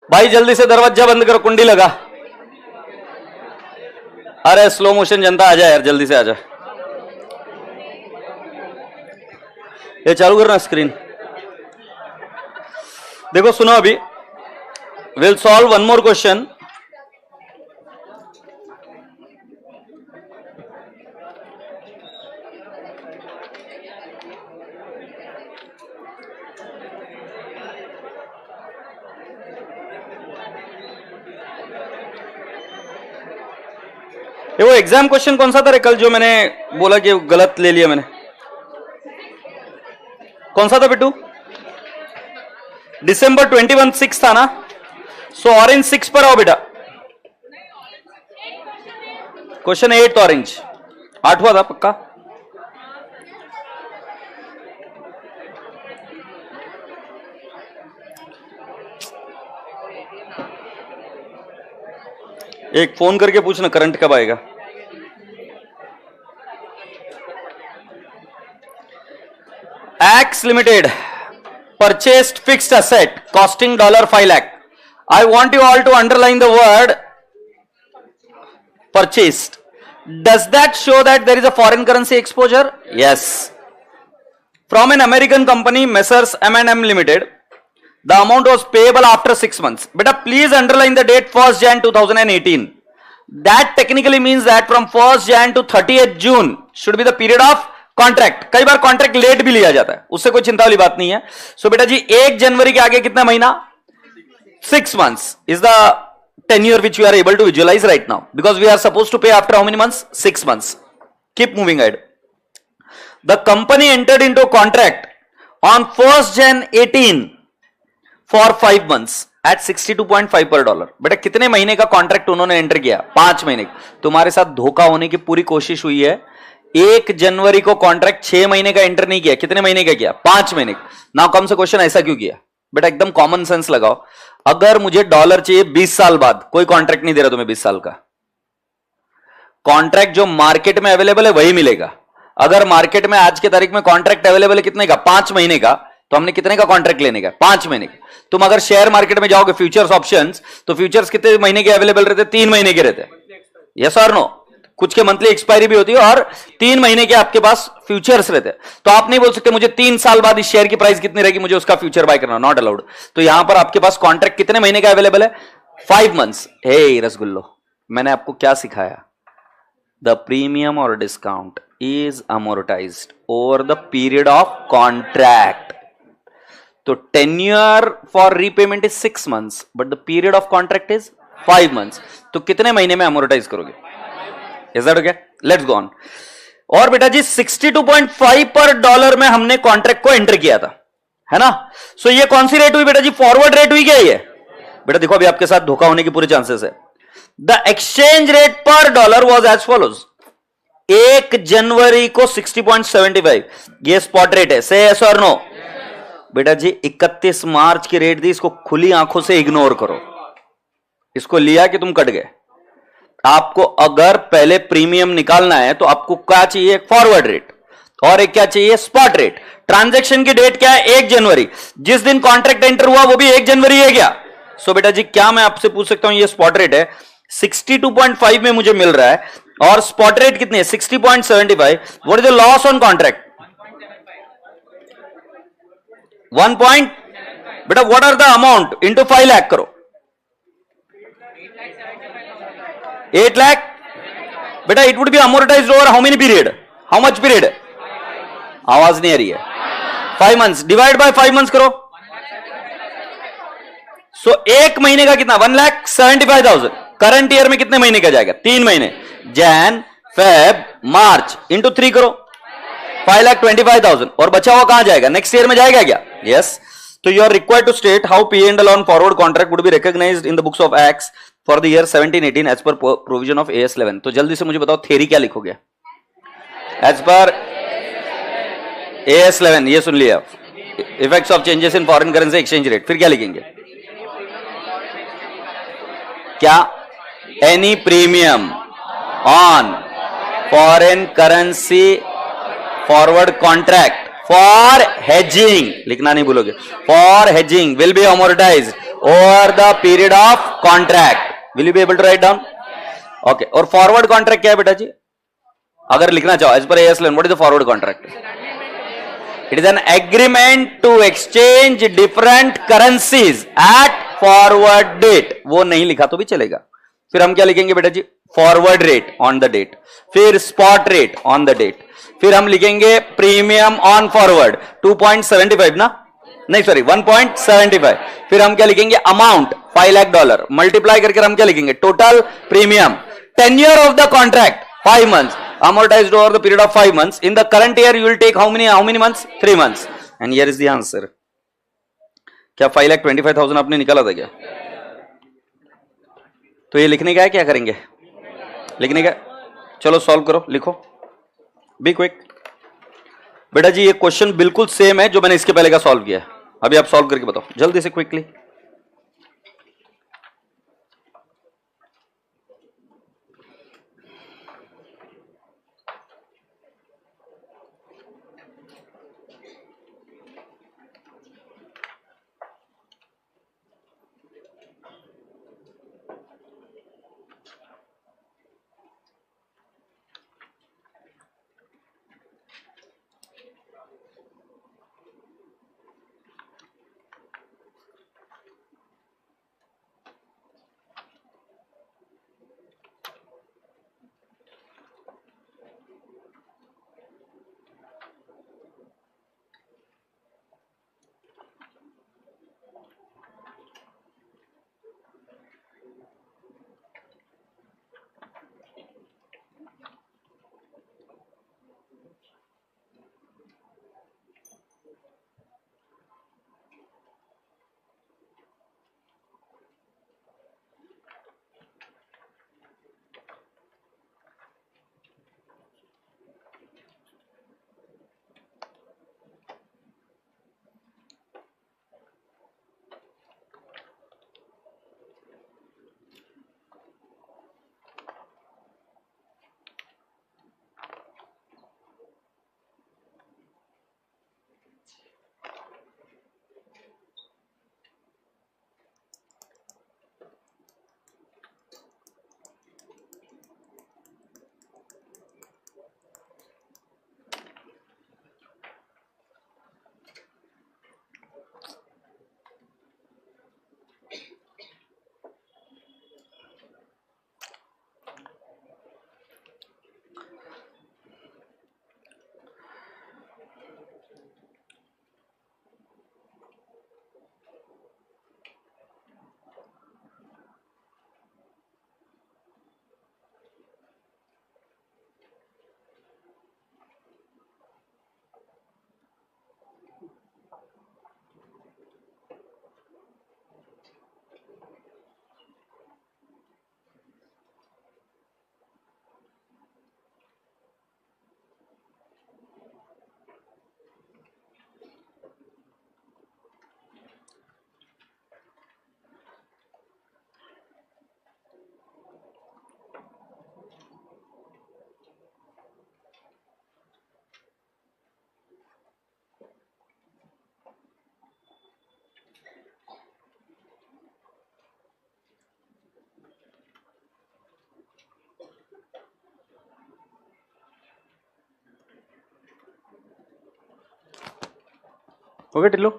भाई जल्दी से दरवाजा बंद करो, कुंडी लगा। अरे स्लो मोशन जनता आ जाए यार, जल्दी से आ जाए। ये चालू करना स्क्रीन। देखो सुनो, अभी will solve one more question. ये वो एग्जाम क्वेश्चन कौन सा था रे कल, जो मैंने बोला कि गलत ले लिया मैंने? कौन सा था बिट्टू? December 21 6 था ना? सो ऑरेंज 6 पर आओ बेटा। क्वेश्चन 8 ऑरेंज, 8वां था पक्का। एक फोन करके पूछना करंट कब आएगा। X Limited purchased fixed asset costing $5 lakh. I want you all to underline the word purchased. Does that show that there is a foreign currency exposure? Yes. From an American company, Messrs. M&M Limited, the amount was payable after 6 months. Beta, please underline the date 1st Jan 2018. That technically means that from 1st Jan to 30th June should be the period of contract. कई बार contract late भी लिया जाता है, उससे कोई चिंता वाली बात नहीं है। सो बेटा जी 1 जनवरी के आगे कितना महीना? 6 months is the tenure which we are able to visualize right now, because we are supposed to pay after how many months? 6 months. Keep moving ahead. The company entered into a contract on 1st Jan 18 for 5 months at 62.5 per dollar. बेटा कितने महीने का contract उन्होंने enter किया? 5 महीने। तुम्हारे साथ धोखा होने की पूरी कोशिश हुई है। 1 जनवरी को कॉन्ट्रैक्ट 6 महीने का एंटर नहीं किया, कितने महीने का किया? 5 महीने। नाउ कम से क्वेश्चन ऐसा क्यों किया? बेटा एकदम कॉमन सेंस लगाओ। अगर मुझे डॉलर चाहिए 20 साल बाद, कोई कॉन्ट्रैक्ट नहीं दे रहा तुम्हें 20 साल का। कॉन्ट्रैक्ट जो मार्केट में अवेलेबल है वही मिलेगा। अगर मार्केट में आज के तारीख में कॉन्ट्रैक्ट अवेलेबल है कितने का? 5 महीने का, तो हमने कितने का कॉन्ट्रैक्ट लेने का? 5 महीने का। तुम अगर शेयर मार्केट में जाओगे फ्यूचर्स ऑप्शंस, तो फ्यूचर्स कितने महीने के अवेलेबल रहते? 3 महीने के रहते। यस और नो? कुछ के मंथली एक्सपायरी भी होती है और 3 महीने के आपके पास फ्यूचर्स रहते हैं। तो आप नहीं बोल सकते मुझे 3 साल बाद इस शेयर की प्राइस कितनी रहेगी, मुझे उसका फ्यूचर बाय करना, नॉट अलाउड। तो यहां पर आपके पास कॉन्ट्रैक्ट कितने महीने का अवेलेबल है? 5 months। हे रसगुल्लो, मैंने आपको क्या सिखाया? द प्रीमियम और discount is amortised over the period of contract. तो tenure for repayment is 6 months, but the period of contract is 5 months। तो कितने महीने में अमोर्टाइज करोगे? Is that okay? Let's go on. और बेटा जी 62.5 पर डॉलर में हमने कॉन्ट्रैक्ट को एंटर किया था, है ना? सो ये कौन सी रेट हुई बेटा जी? फॉरवर्ड रेट हुई क्या ये? बेटा देखो अभी आपके साथ धोखा होने की पूरे चांसेस है। द एक्सचेंज रेट पर डॉलर वॉज एज फॉलोज। 1 जनवरी को 60.75, ये स्पॉट रेट है। से यस और नो? बेटा जी 31 मार्च की रेट दी, इसको खुली आंखों से इग्नोर करो। इसको लिया कि तुम कट गए। आपको अगर पहले प्रीमियम निकालना है तो आपको क्या चाहिए? फॉरवर्ड रेट, और एक क्या चाहिए? Spot rate. ट्रांजैक्शन की डेट क्या है? 1 जनवरी। जिस दिन कॉन्ट्रैक्ट एंटर हुआ वो भी 1 जनवरी है क्या? सो बेटा जी क्या मैं आपसे पूछ सकता हूं, ये स्पॉट रेट है 62.5 में मुझे मिल रहा है, और स्पॉट रेट कितनी है? 60.75। What is the loss on contract? 1 point. बेटा what are the amount? Into 5 lakh करो। 8 lakh। बेटा it would be amortised over how many period? How much period? आवाज नहीं आ रही है। 5 months डिवाइड बाय 5 months करो। सो 1 महीने का कितना? 1,75,000। करंट ईयर में कितने महीने का जाएगा? 3 महीने। जैन, फेब, मार्च इंटू 3 करो, 5,25,000। और बचा हुआ कहां जाएगा? नेक्स्ट ईयर में जाएगा क्या? यस। तो you are required to state how P&L on forward contract would be recognised in the books of acts for the year 17-18 as per provision of AS 11। तो जल्दी से मुझे बताओ थ्योरी क्या लिखोगे? एज पर AS 11, ये सुन लिया, effects of changes in foreign currency exchange rate. फिर क्या लिखेंगे? क्या? Any premium on foreign currency forward contract for hedging, लिखना नहीं भूलोगे, for hedging will be amortised over the period of contract. Will you be able to write down? Okay. और forward contract क्या है बेटा जी? अगर लिखना चाहो as per AS what is the forward contract? It is an agreement to exchange different currencies at forward date. वो नहीं लिखा तो भी चलेगा। फिर हम क्या लिखेंगे बेटा जी? Forward rate on the date, फिर spot rate on the date, फिर हम लिखेंगे प्रीमियम ऑन फॉरवर्ड 2.75 ना, नहीं सॉरी 1.75। फिर हम क्या लिखेंगे? अमाउंट $5 लाख मल्टीप्लाई करके हम क्या लिखेंगे? Total premium. Tenure of the contract 5 months, amortized over the period of 5 months. In the current year you will take how many months? 3 months. And here is the answer. क्या 5,25,000 आपने निकाला था क्या? तो ये लिखने का है, क्या करेंगे? लिखने का। चलो सॉल्व करो, लिखो, बी क्विक। बेटा जी ये क्वेश्चन बिल्कुल सेम है जो मैंने इसके पहले का सॉल्व किया है। अभी आप सॉल्व करके बताओ जल्दी से, क्विकली। हो गया टिल्लू?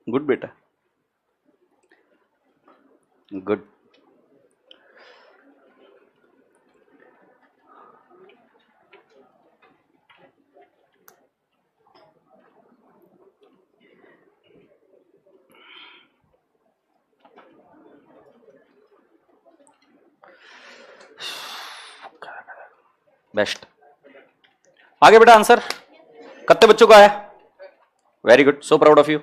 गुड बेटा, गुड। बेस्ट। आगे बेटा आंसर कितने बच्चों का है? Very good, so proud of you.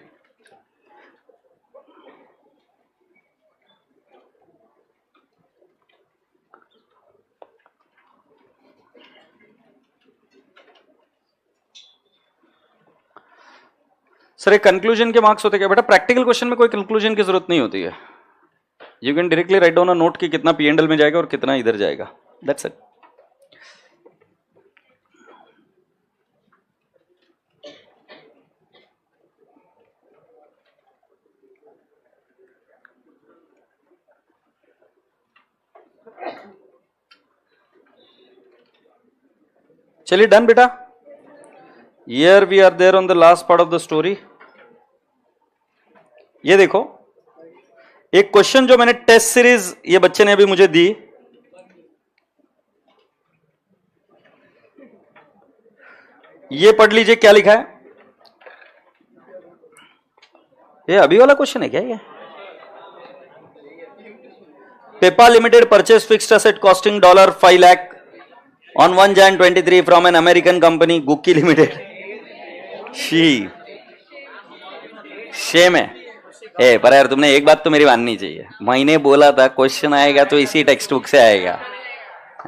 Sir एक कंक्लूजन के मार्क्स होते क्या बेटा? प्रैक्टिकल क्वेश्चन में कोई कंक्लूजन की जरूरत नहीं होती है. You can directly write down a note कि कितना P&L में जाएगा और कितना इधर जाएगा. That's it. चलिए डन बेटा. Here we are there on the last part of the story. ये देखो एक क्वेश्चन जो मैंने टेस्ट सीरीज ये बच्चे ने अभी मुझे दी. ये पढ़ लीजिए क्या लिखा है. ये अभी वाला क्वेश्चन है क्या? ये Peppa limited purchase fixed asset costing $5 lakh on 1 Jan 23 from an American company Gucci limited. Shame है. पर यार तुमने एक बात तो मेरी माननी चाहिए. मैंने बोला था क्वेश्चन आएगा तो इसी टेक्स्ट बुक से आएगा.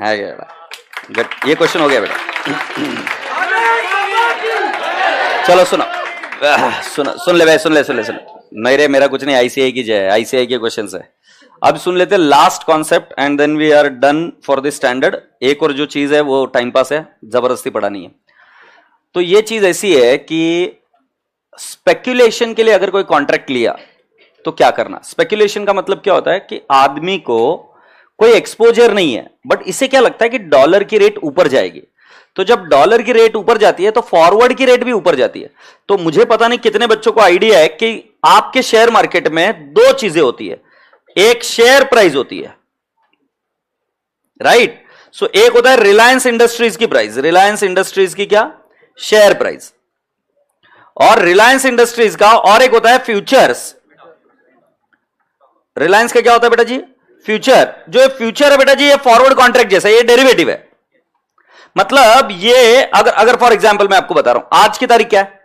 ये क्वेश्चन हो गया बेटा. चलो सुनो सुन ले भाई, सुन ले. मेरा कुछ नहीं, आईसीआई की जय. आईसीआई के क्वेश्चन है. अब सुन लेते last concept and then we are done for the standard. एक और जो चीज है वो टाइम पास है, जबरदस्ती पढ़ानी है. तो ये चीज ऐसी है कि स्पेक्यूलेशन के लिए अगर कोई कॉन्ट्रैक्ट लिया तो क्या करना. स्पेक्यूलेशन का मतलब क्या होता है कि आदमी को कोई एक्सपोजर नहीं है, बट इसे क्या लगता है कि डॉलर की रेट ऊपर जाएगी. तो जब डॉलर की रेट ऊपर जाती है तो फॉरवर्ड की रेट भी ऊपर जाती है. तो मुझे पता नहीं कितने बच्चों को आइडिया है कि आपके शेयर मार्केट में दो चीजें होती है. एक शेयर प्राइस होती है, राइट. सो एक होता है रिलायंस इंडस्ट्रीज की प्राइस. रिलायंस इंडस्ट्रीज की क्या? Share price. और रिलायंस इंडस्ट्रीज का और एक होता है फ्यूचर्स. रिलायंस का क्या होता है बेटा जी? फ्यूचर. जो फ्यूचर है बेटा जी ये फॉरवर्ड कॉन्ट्रैक्ट जैसा, ये डेरिवेटिव है. मतलब ये अगर फॉर एग्जांपल मैं आपको बता रहा हूं, आज की तारीख क्या है?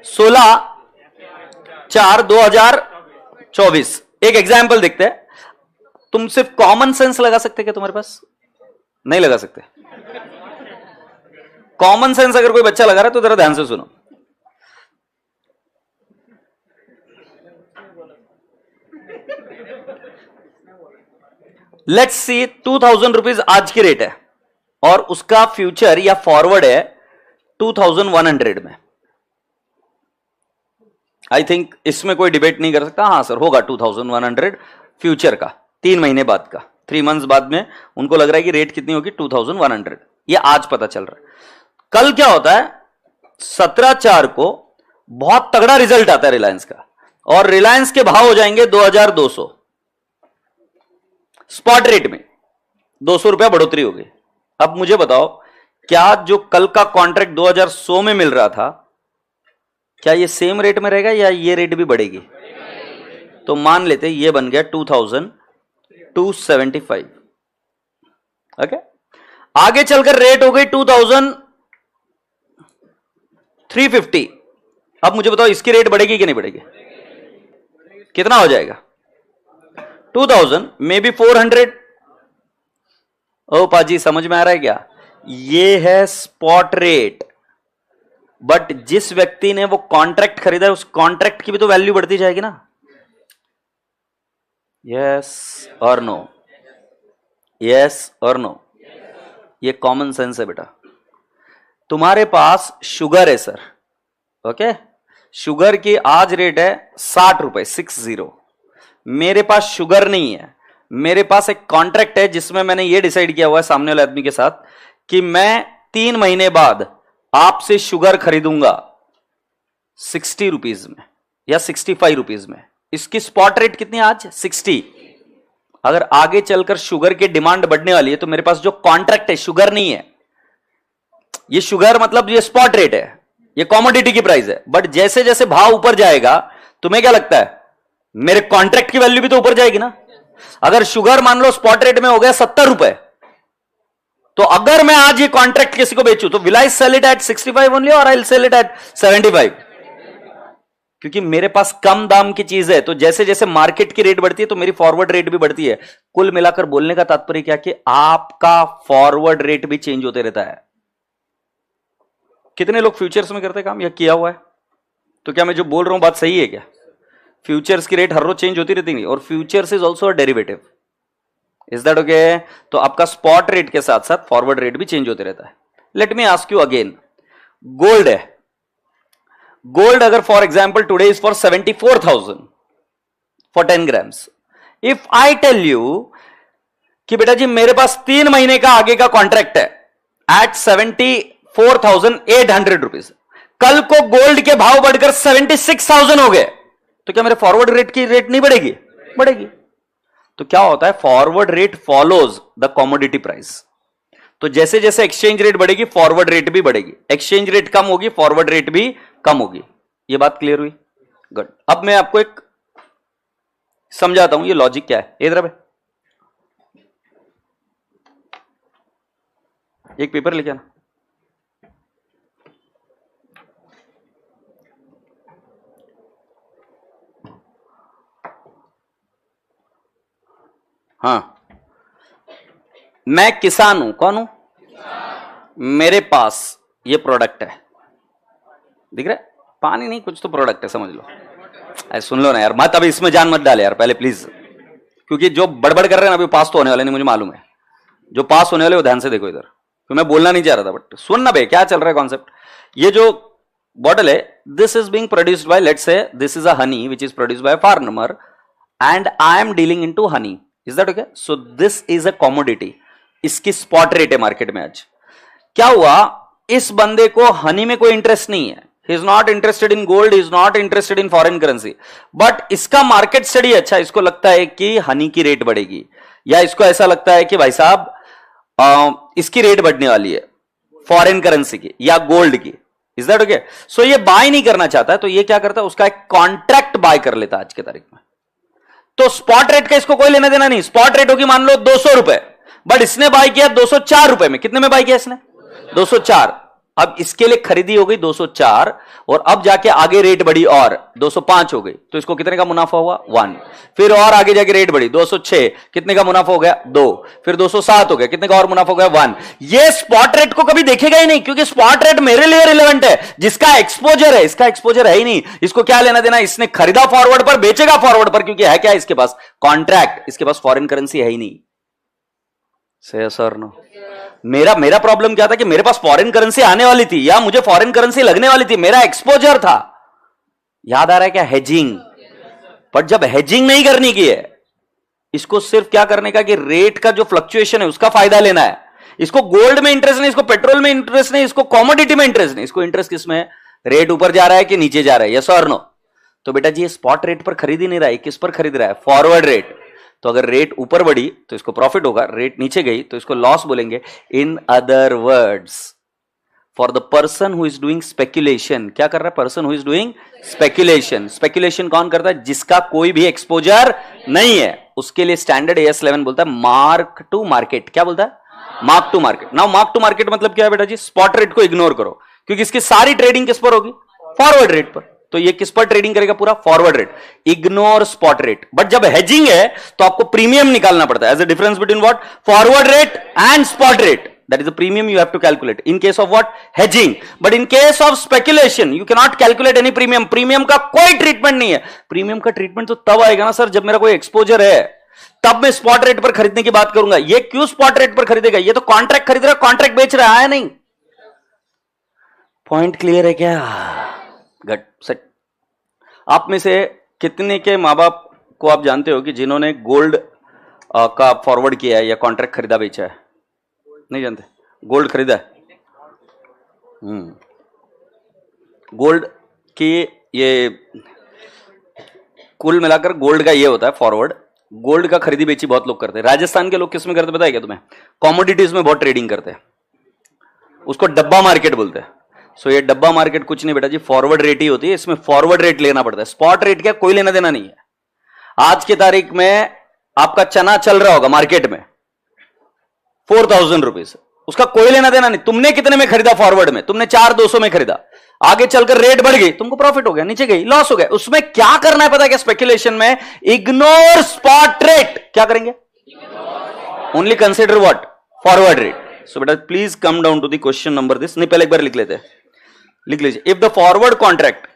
16/4/2024. एक एग्जांपल देखते हैं. तुम सिर्फ कॉमन सेंस लगा सकते क्या? तुम्हारे पास नहीं लगा सकते. कॉमन सेंस अगर कोई बच्चा लगा रहा है तो जरा ध्यान से सुनो. लेट्स सी 2000 रुपीज आज की रेट है और उसका फ्यूचर या फॉरवर्ड है 2100 में. आई थिंक इसमें कोई डिबेट नहीं कर सकता. हां सर होगा 2100 फ्यूचर का, 3 महीने बाद का, 3 मंथ्स बाद में उनको लग रहा है कि रेट कितनी होगी 2100. ये आज पता चल रहा है. कल क्या होता है? 17/4 को बहुत तगड़ा रिजल्ट आता है रिलायंस का और रिलायंस के भाव हो जाएंगे 2200. स्पॉट रेट में 200 रुपया बढ़ोतरी हो गई. अब मुझे बताओ क्या जो कल का कॉन्ट्रैक्ट 2100 में मिल रहा था क्या ये सेम रेट में रहेगा या ये रेट भी बढ़ेगी? तो मान लेते ये बन गया 2275. ओके. आगे चलकर रेट हो गई 2350. अब मुझे बताओ इसकी रेट बढ़ेगी कि नहीं बढ़ेगी? कितना हो जाएगा? 2000 मे बी 400. ओ पाजी समझ में आ रहा है क्या? ये है स्पॉट रेट. बट जिस व्यक्ति ने वो कॉन्ट्रैक्ट खरीदा है उस कॉन्ट्रैक्ट की भी तो वैल्यू बढ़ती जाएगी ना. यस और नो? यस और नो? ये कॉमन सेंस है बेटा. तुम्हारे पास शुगर है सर. ओके. शुगर की आज रेट है 60 रुपए 60. मेरे पास शुगर नहीं है. मेरे पास एक कॉन्ट्रैक्ट है जिसमें मैंने ये डिसाइड किया हुआ है सामने वाले आदमी के साथ कि मैं 3 महीने बाद आपसे शुगर खरीदूंगा 60 रुपीज में या 65 रुपीज में. इसकी स्पॉट रेट कितनी आज? 60. अगर आगे चलकर शुगर की डिमांड बढ़ने वाली है तो मेरे पास जो कॉन्ट्रैक्ट है शुगर नहीं है. ये शुगर मतलब ये स्पॉट रेट है, ये कॉमोडिटी की प्राइस है. बट जैसे जैसे भाव ऊपर जाएगा तुम्हें क्या लगता है मेरे कॉन्ट्रैक्ट की वैल्यू भी तो ऊपर जाएगी ना. अगर शुगर मान लो स्पॉट रेट में हो गया 70 रुपए, तो अगर मैं आज ये कॉन्ट्रैक्ट किसी को बेचूं तो will I sell it at 65 only और I will sell it at 75? क्योंकि मेरे पास कम दाम की चीज है. तो जैसे जैसे मार्केट की रेट बढ़ती है तो मेरी फॉरवर्ड रेट भी बढ़ती है. कुल मिलाकर बोलने का तात्पर्य क्या कि आपका फॉरवर्ड रेट भी चेंज होते रहता है. कितने लोग फ्यूचर्स में करते काम या किया हुआ है? तो क्या मैं जो बोल रहा हूं बात सही है क्या? फ्यूचर्स की रेट हर रोज चेंज होती रहती नहीं, और futures is also a derivative, is that okay? तो आपका स्पॉट रेट के साथ साथ फॉरवर्ड रेट भी चेंज होते रहता है. Let me ask you again, gold है, गोल्ड अगर for example today is for 74,000 for 10 grams. If I tell you कि बेटा जी मेरे पास 3 महीने का आगे का कॉन्ट्रैक्ट है एट 74,800 रुपीज, कल को गोल्ड के भाव बढ़कर 76,000 हो गए, तो क्या मेरे फॉरवर्ड रेट की रेट नहीं बढ़ेगी? बढ़ेगी. तो क्या होता है, forward rate follows the commodity price. तो जैसे जैसे एक्सचेंज रेट बढ़ेगी फॉरवर्ड रेट भी बढ़ेगी, एक्सचेंज रेट कम होगी फॉरवर्ड रेट भी कम होगी. ये बात क्लियर हुई? गुड. अब मैं आपको एक समझाता हूं ये लॉजिक क्या है. इधर एक पेपर लेके आना. हाँ, मैं किसान हूं. कौन हूं? मेरे पास ये प्रोडक्ट है, दिख रहा है? पानी नहीं, कुछ तो प्रोडक्ट है, समझ लो. अरे सुन लो ना यार, मत अभी इसमें जान मत डाले यार पहले प्लीज, क्योंकि जो बड़बड़ कर रहे हैं ना अभी पास तो होने वाले नहीं, मुझे मालूम है. जो पास होने वाले वो ध्यान से देखो इधर, तो मैं बोलना नहीं चाह रहा था बट सुनना बे क्या चल रहा है कॉन्सेप्ट. ये जो बॉटल है, this is being produced by, let's say this is a Honey which is produced by farmer and I am dealing into Honey. Is that okay? So this is a commodity. इसकी spot rate है market में. आज क्या हुआ, इस बंदे को हनी में कोई इंटरेस्ट नहीं है. He is not interested in gold, is not interested in foreign currency, but इसका मार्केट स्टडी अच्छा, इसको लगता है कि हनी की रेट बढ़ेगी, या इसको ऐसा लगता है कि भाई साहब इसकी रेट बढ़ने वाली है फॉरेन करेंसी की या गोल्ड की. Is that okay? सो ये बाय नहीं करना चाहता है, तो ये क्या करता है, उसका एक कॉन्ट्रैक्ट बाय कर लेता है आज की तारीख में. तो स्पॉट रेट का इसको कोई लेना देना नहीं. स्पॉट रेट होगी मान लो 200 रुपए, बट इसने बाय किया 204 रुपए में. कितने में बाय किया इसने? 204. अब इसके लिए खरीदी हो गई 204, और अब जाके आगे रेट बढ़ी और 205 हो गई, तो इसको कितने का मुनाफा हुआ? 1. फिर और आगे जाके रेट बढ़ी 206, कितने का मुनाफा हो गया? 2. फिर 207 हो गया, कितने का और मुनाफा हो गया? 1. ये स्पॉट रेट को कभी देखेगा ही नहीं, क्योंकि स्पॉट रेट मेरे लिए रिलेवेंट है, जिसका एक्सपोजर है. इसका एक्सपोजर है ही नहीं, इसको क्या लेना देना. इसने खरीदा फॉरवर्ड पर, बेचेगा फॉरवर्ड पर, क्योंकि है क्या इसके पास? कॉन्ट्रैक्ट. इसके पास फॉरेन करेंसी है ही नहीं. से सर नो, मेरा प्रॉब्लम क्या था कि मेरे पास फॉरेन करेंसी आने वाली थी या मुझे फॉरेन करेंसी लगने वाली थी, मेरा एक्सपोजर था. याद आ रहा है क्या? हेजिंग. बट जब हेजिंग नहीं करनी की है, इसको सिर्फ क्या करने का कि रेट का जो फ्लक्चुएशन है उसका फायदा लेना है. इसको गोल्ड में इंटरेस्ट नहीं, इसको पेट्रोल में इंटरेस्ट नहीं, इसको कॉमोडिटी में इंटरेस्ट नहीं. इसको इंटरेस्ट किस में है? रेट ऊपर जा रहा है कि नीचे जा रहा है, यस और नो? तो बेटा जी ये स्पॉट रेट पर खरीद ही नहीं रहा है, किस पर खरीद रहा है? Forward rate. तो अगर रेट ऊपर बढ़ी तो इसको प्रॉफिट होगा, रेट नीचे गई तो इसको लॉस बोलेंगे. In other words, for the person who is doing speculation, क्या कर रहा है? Person who is doing speculation. Speculation कौन करता है? जिसका कोई भी एक्सपोजर नहीं है. उसके लिए स्टैंडर्ड AS11 बोलता है मार्क टू मार्केट. क्या बोलता है? Mark to market. Now mark to market मतलब क्या है बेटा जी? स्पॉट रेट को इग्नोर करो, क्योंकि इसकी सारी ट्रेडिंग किस पर होगी? फॉरवर्ड रेट पर. तो ये किस पर ट्रेडिंग करेगा? पूरा forward rate. Ignore spot rate. But जब हेजिंग है तो आपको प्रीमियम निकालना पड़ता है. As a difference between what? Forward rate and spot rate. That is the premium you have to calculate in case of what? Hedging. But in case of speculation, you cannot calculate any premium. Premium का कोई treatment नहीं है. Premium का treatment तो तब आएगा ना sir जब मेरा कोई एक्सपोजर है, तब मैं स्पॉट रेट पर खरीदने की बात करूंगा. ये क्यों स्पॉट रेट पर खरीदेगा? ये तो कॉन्ट्रैक्ट खरीद रहा है, कॉन्ट्रैक्ट बेच रहा है नहीं. पॉइंट क्लियर है क्या? गुड. सेट. आप में से कितने के माँ बाप को आप जानते हो कि जिन्होंने गोल्ड का फॉरवर्ड किया है या कॉन्ट्रैक्ट खरीदा बेचा है? नहीं जानते? गोल्ड खरीदा है. गोल्ड की ये कुल मिलाकर गोल्ड का ये होता है फॉरवर्ड. गोल्ड का खरीदी बेची बहुत लोग करते हैं. राजस्थान के लोग किस में करते हैं पता है क्या तुम्हें? कॉमोडिटीज में बहुत ट्रेडिंग करते हैं. उसको डब्बा मार्केट बोलते हैं. सो ये डब्बा मार्केट कुछ नहीं बेटा जी, फॉरवर्ड रेट ही होती है. इसमें फॉरवर्ड रेट लेना पड़ता है. स्पॉट रेट क्या कोई लेना देना नहीं है. आज की तारीख में आपका चना चल रहा होगा मार्केट में 4,000 रुपीज, उसका कोई लेना देना नहीं. तुमने कितने में खरीदा? फॉरवर्ड में तुमने 4,200 में खरीदा. आगे चलकर रेट बढ़ गई, तुमको प्रॉफिट हो गया, नीचे गई लॉस हो गया. उसमें क्या करना है पता है क्या? स्पेकुलेशन में इग्नोर स्पॉट रेट. क्या करेंगे? Only consider what? Forward rate. So बेटा please come down to the question number this. नहीं, पहले एक बार लिख लेते हैं. लिख लीजिए, if the forward contract,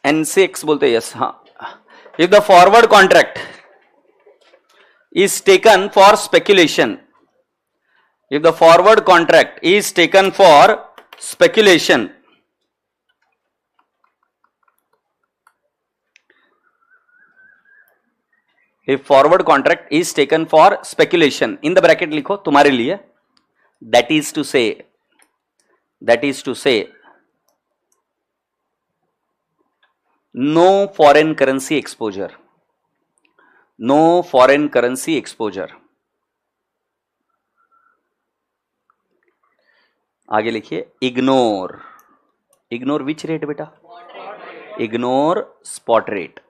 NCX बोलते हैं, यस, हाँ, if the forward contract is taken for speculation, if the forward contract is taken for speculation, if forward contract is taken for speculation, in the bracket लिखो तुम्हारे लिए, that is to say no foreign currency exposure, no foreign currency exposure. आगे लिखिए, ignore, ignore which rate बेटा, ignore spot rate,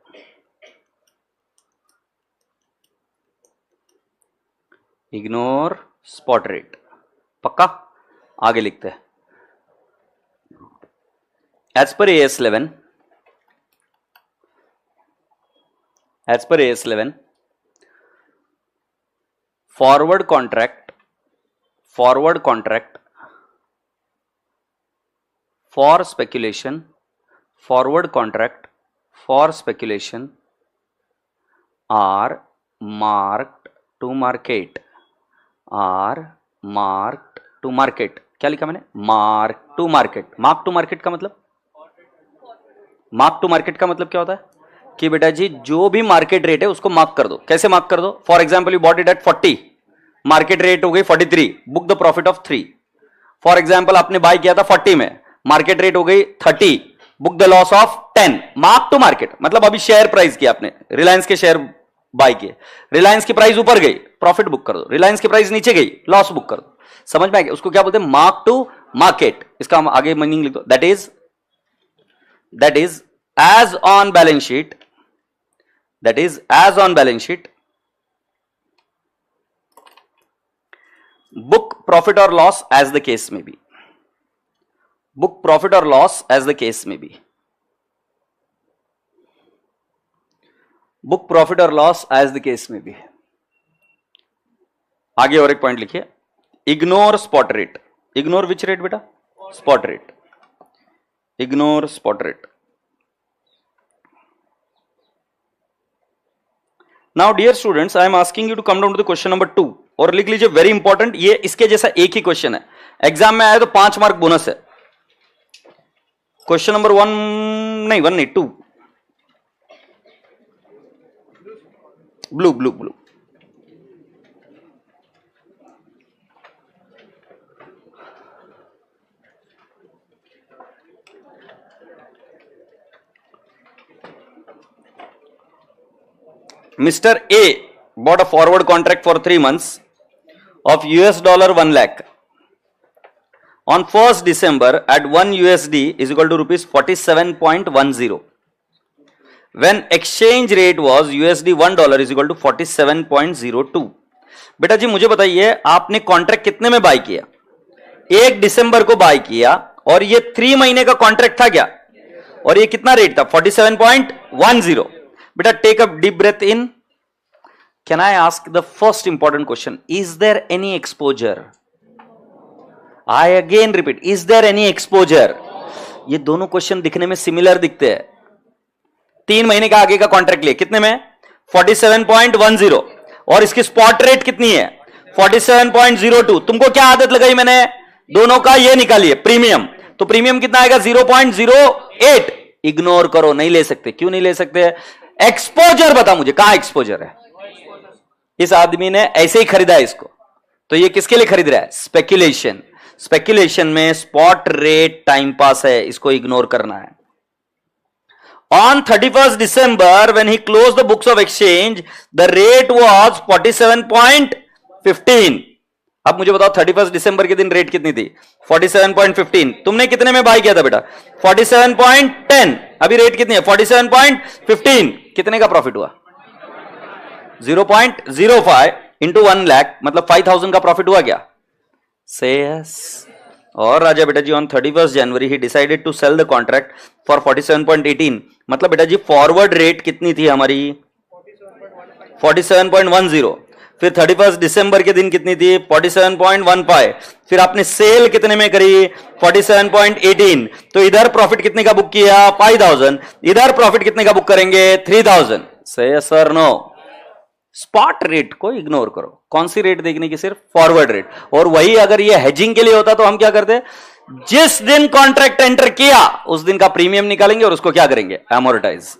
ignore spot rate, पक्का। आगे लिखते हैं, as per AS11, as per AS11 forward contract for speculation, forward contract for speculation are marked to market, are marked to market. क्या लिखा मैंने, mark to market. mark to market का मतलब, mark to market का मतलब क्या होता है कि बेटा जी जो भी मार्केट रेट है उसको मार्क कर दो। कैसे मार्क कर दो, for example you bought it at 40, market rate हो गई 43, book the profit of 3। For example आपने बाय किया था 40 में, मार्केट रेट हो गई 30, book the loss of 10। Mark to market मतलब अभी शेयर प्राइस किया आपने, रिलायंस के शेयर बाय किए, रिलायंस की प्राइस ऊपर गई, प्रॉफिट बुक कर दो, रिलायंस की प्राइस नीचे गई, लॉस बुक कर दो। समझ में आ गया, उसको क्या बोलते हैं, मार्क टू मार्केट। इसका हम आगे मीनिंग लिख दो, that is as on balance sheet, that is as on balance sheet, book profit or loss as the case may be, book profit or loss as the case may be, book profit or loss as the case may be। आगे और एक point लिखिए, ignore spot rate, ignore which rate बेटा, spot rate, ignore spot rate. Now dear students, I am asking you to come down to the question number 2 और लिख लीजिए, very important, ये इसके जैसा एक ही क्वेश्चन है, एग्जाम में आया तो 5 मार्क बोनस है। क्वेश्चन नंबर 1 नहीं 2, blue blue blue, Mr. A bought a forward contract for 3 months of $1 lakh on 1st December at 1 USD is equal to rupees 47.10, when exchange rate was USD $1 is equal to 47.02। बेटा जी मुझे बताइए, आपने contract कितने में bye किया, 1 दिसंबर को bye किया, और ये 3 महीने का कॉन्ट्रैक्ट था क्या, और ये कितना रेट था, 47.10। बेटा take a deep breath in, can I ask the first important question, is there any exposure, I again repeat, is there any exposure. ये दोनों क्वेश्चन दिखने में सिमिलर दिखते हैं। 3 महीने का आगे का कॉन्ट्रैक्ट लिए कितने में, 47.10, और इसकी स्पॉट रेट कितनी है, 47.02। तुमको क्या आदत लगाई मैंने, दोनों का ये निकालिए प्रीमियम, तो प्रीमियम कितना आएगा, 0.08। इग्नोर करो, नहीं ले सकते। क्यों नहीं ले सकते, एक्सपोजर बता मुझे, कहां एक्सपोजर है। इस आदमी ने ऐसे ही खरीदा है इसको, तो ये किसके लिए खरीद रहा है, स्पेक्युलेशन। स्पेक्युलेशन में स्पॉट रेट टाइम पास है, इसको इग्नोर करना है। On 31st December, when he closed the books of exchange, the rate was 47.15। अब मुझे बताओ 31 दिसंबर के दिन रेट कितनी थी, 47.15। तुमने कितने में बाय किया था बेटा, 47.10। अभी रेट कितनी है, 47.15। कितने का प्रॉफिट हुआ, 0.05 इंटू 1 लाख, मतलब 5000 का प्रॉफिट हुआ क्या, से यस। और राजा बेटा जी ऑन 31st जनवरी ही decided to sell the contract for 47.18। मतलब बेटा जी फॉरवर्ड रेट कितनी थी हमारी, 47.10। फिर 31 दिसंबर के दिन कितनी थी 47.15, फिर आपने सेल कितने में करी 47.18, तो इधर प्रॉफिट कितने का बुक किया 5000, इधर प्रॉफिट कितने का बुक करेंगे 3000। से सर नो, स्पॉट रेट को इग्नोर करो, कौन सी रेट देखने की, सिर्फ फॉरवर्ड रेट। और वही अगर ये हेजिंग के लिए होता तो हम क्या करते, जिस दिन कॉन्ट्रैक्ट एंटर किया उस दिन का प्रीमियम निकालेंगे और उसको क्या करेंगे amortize।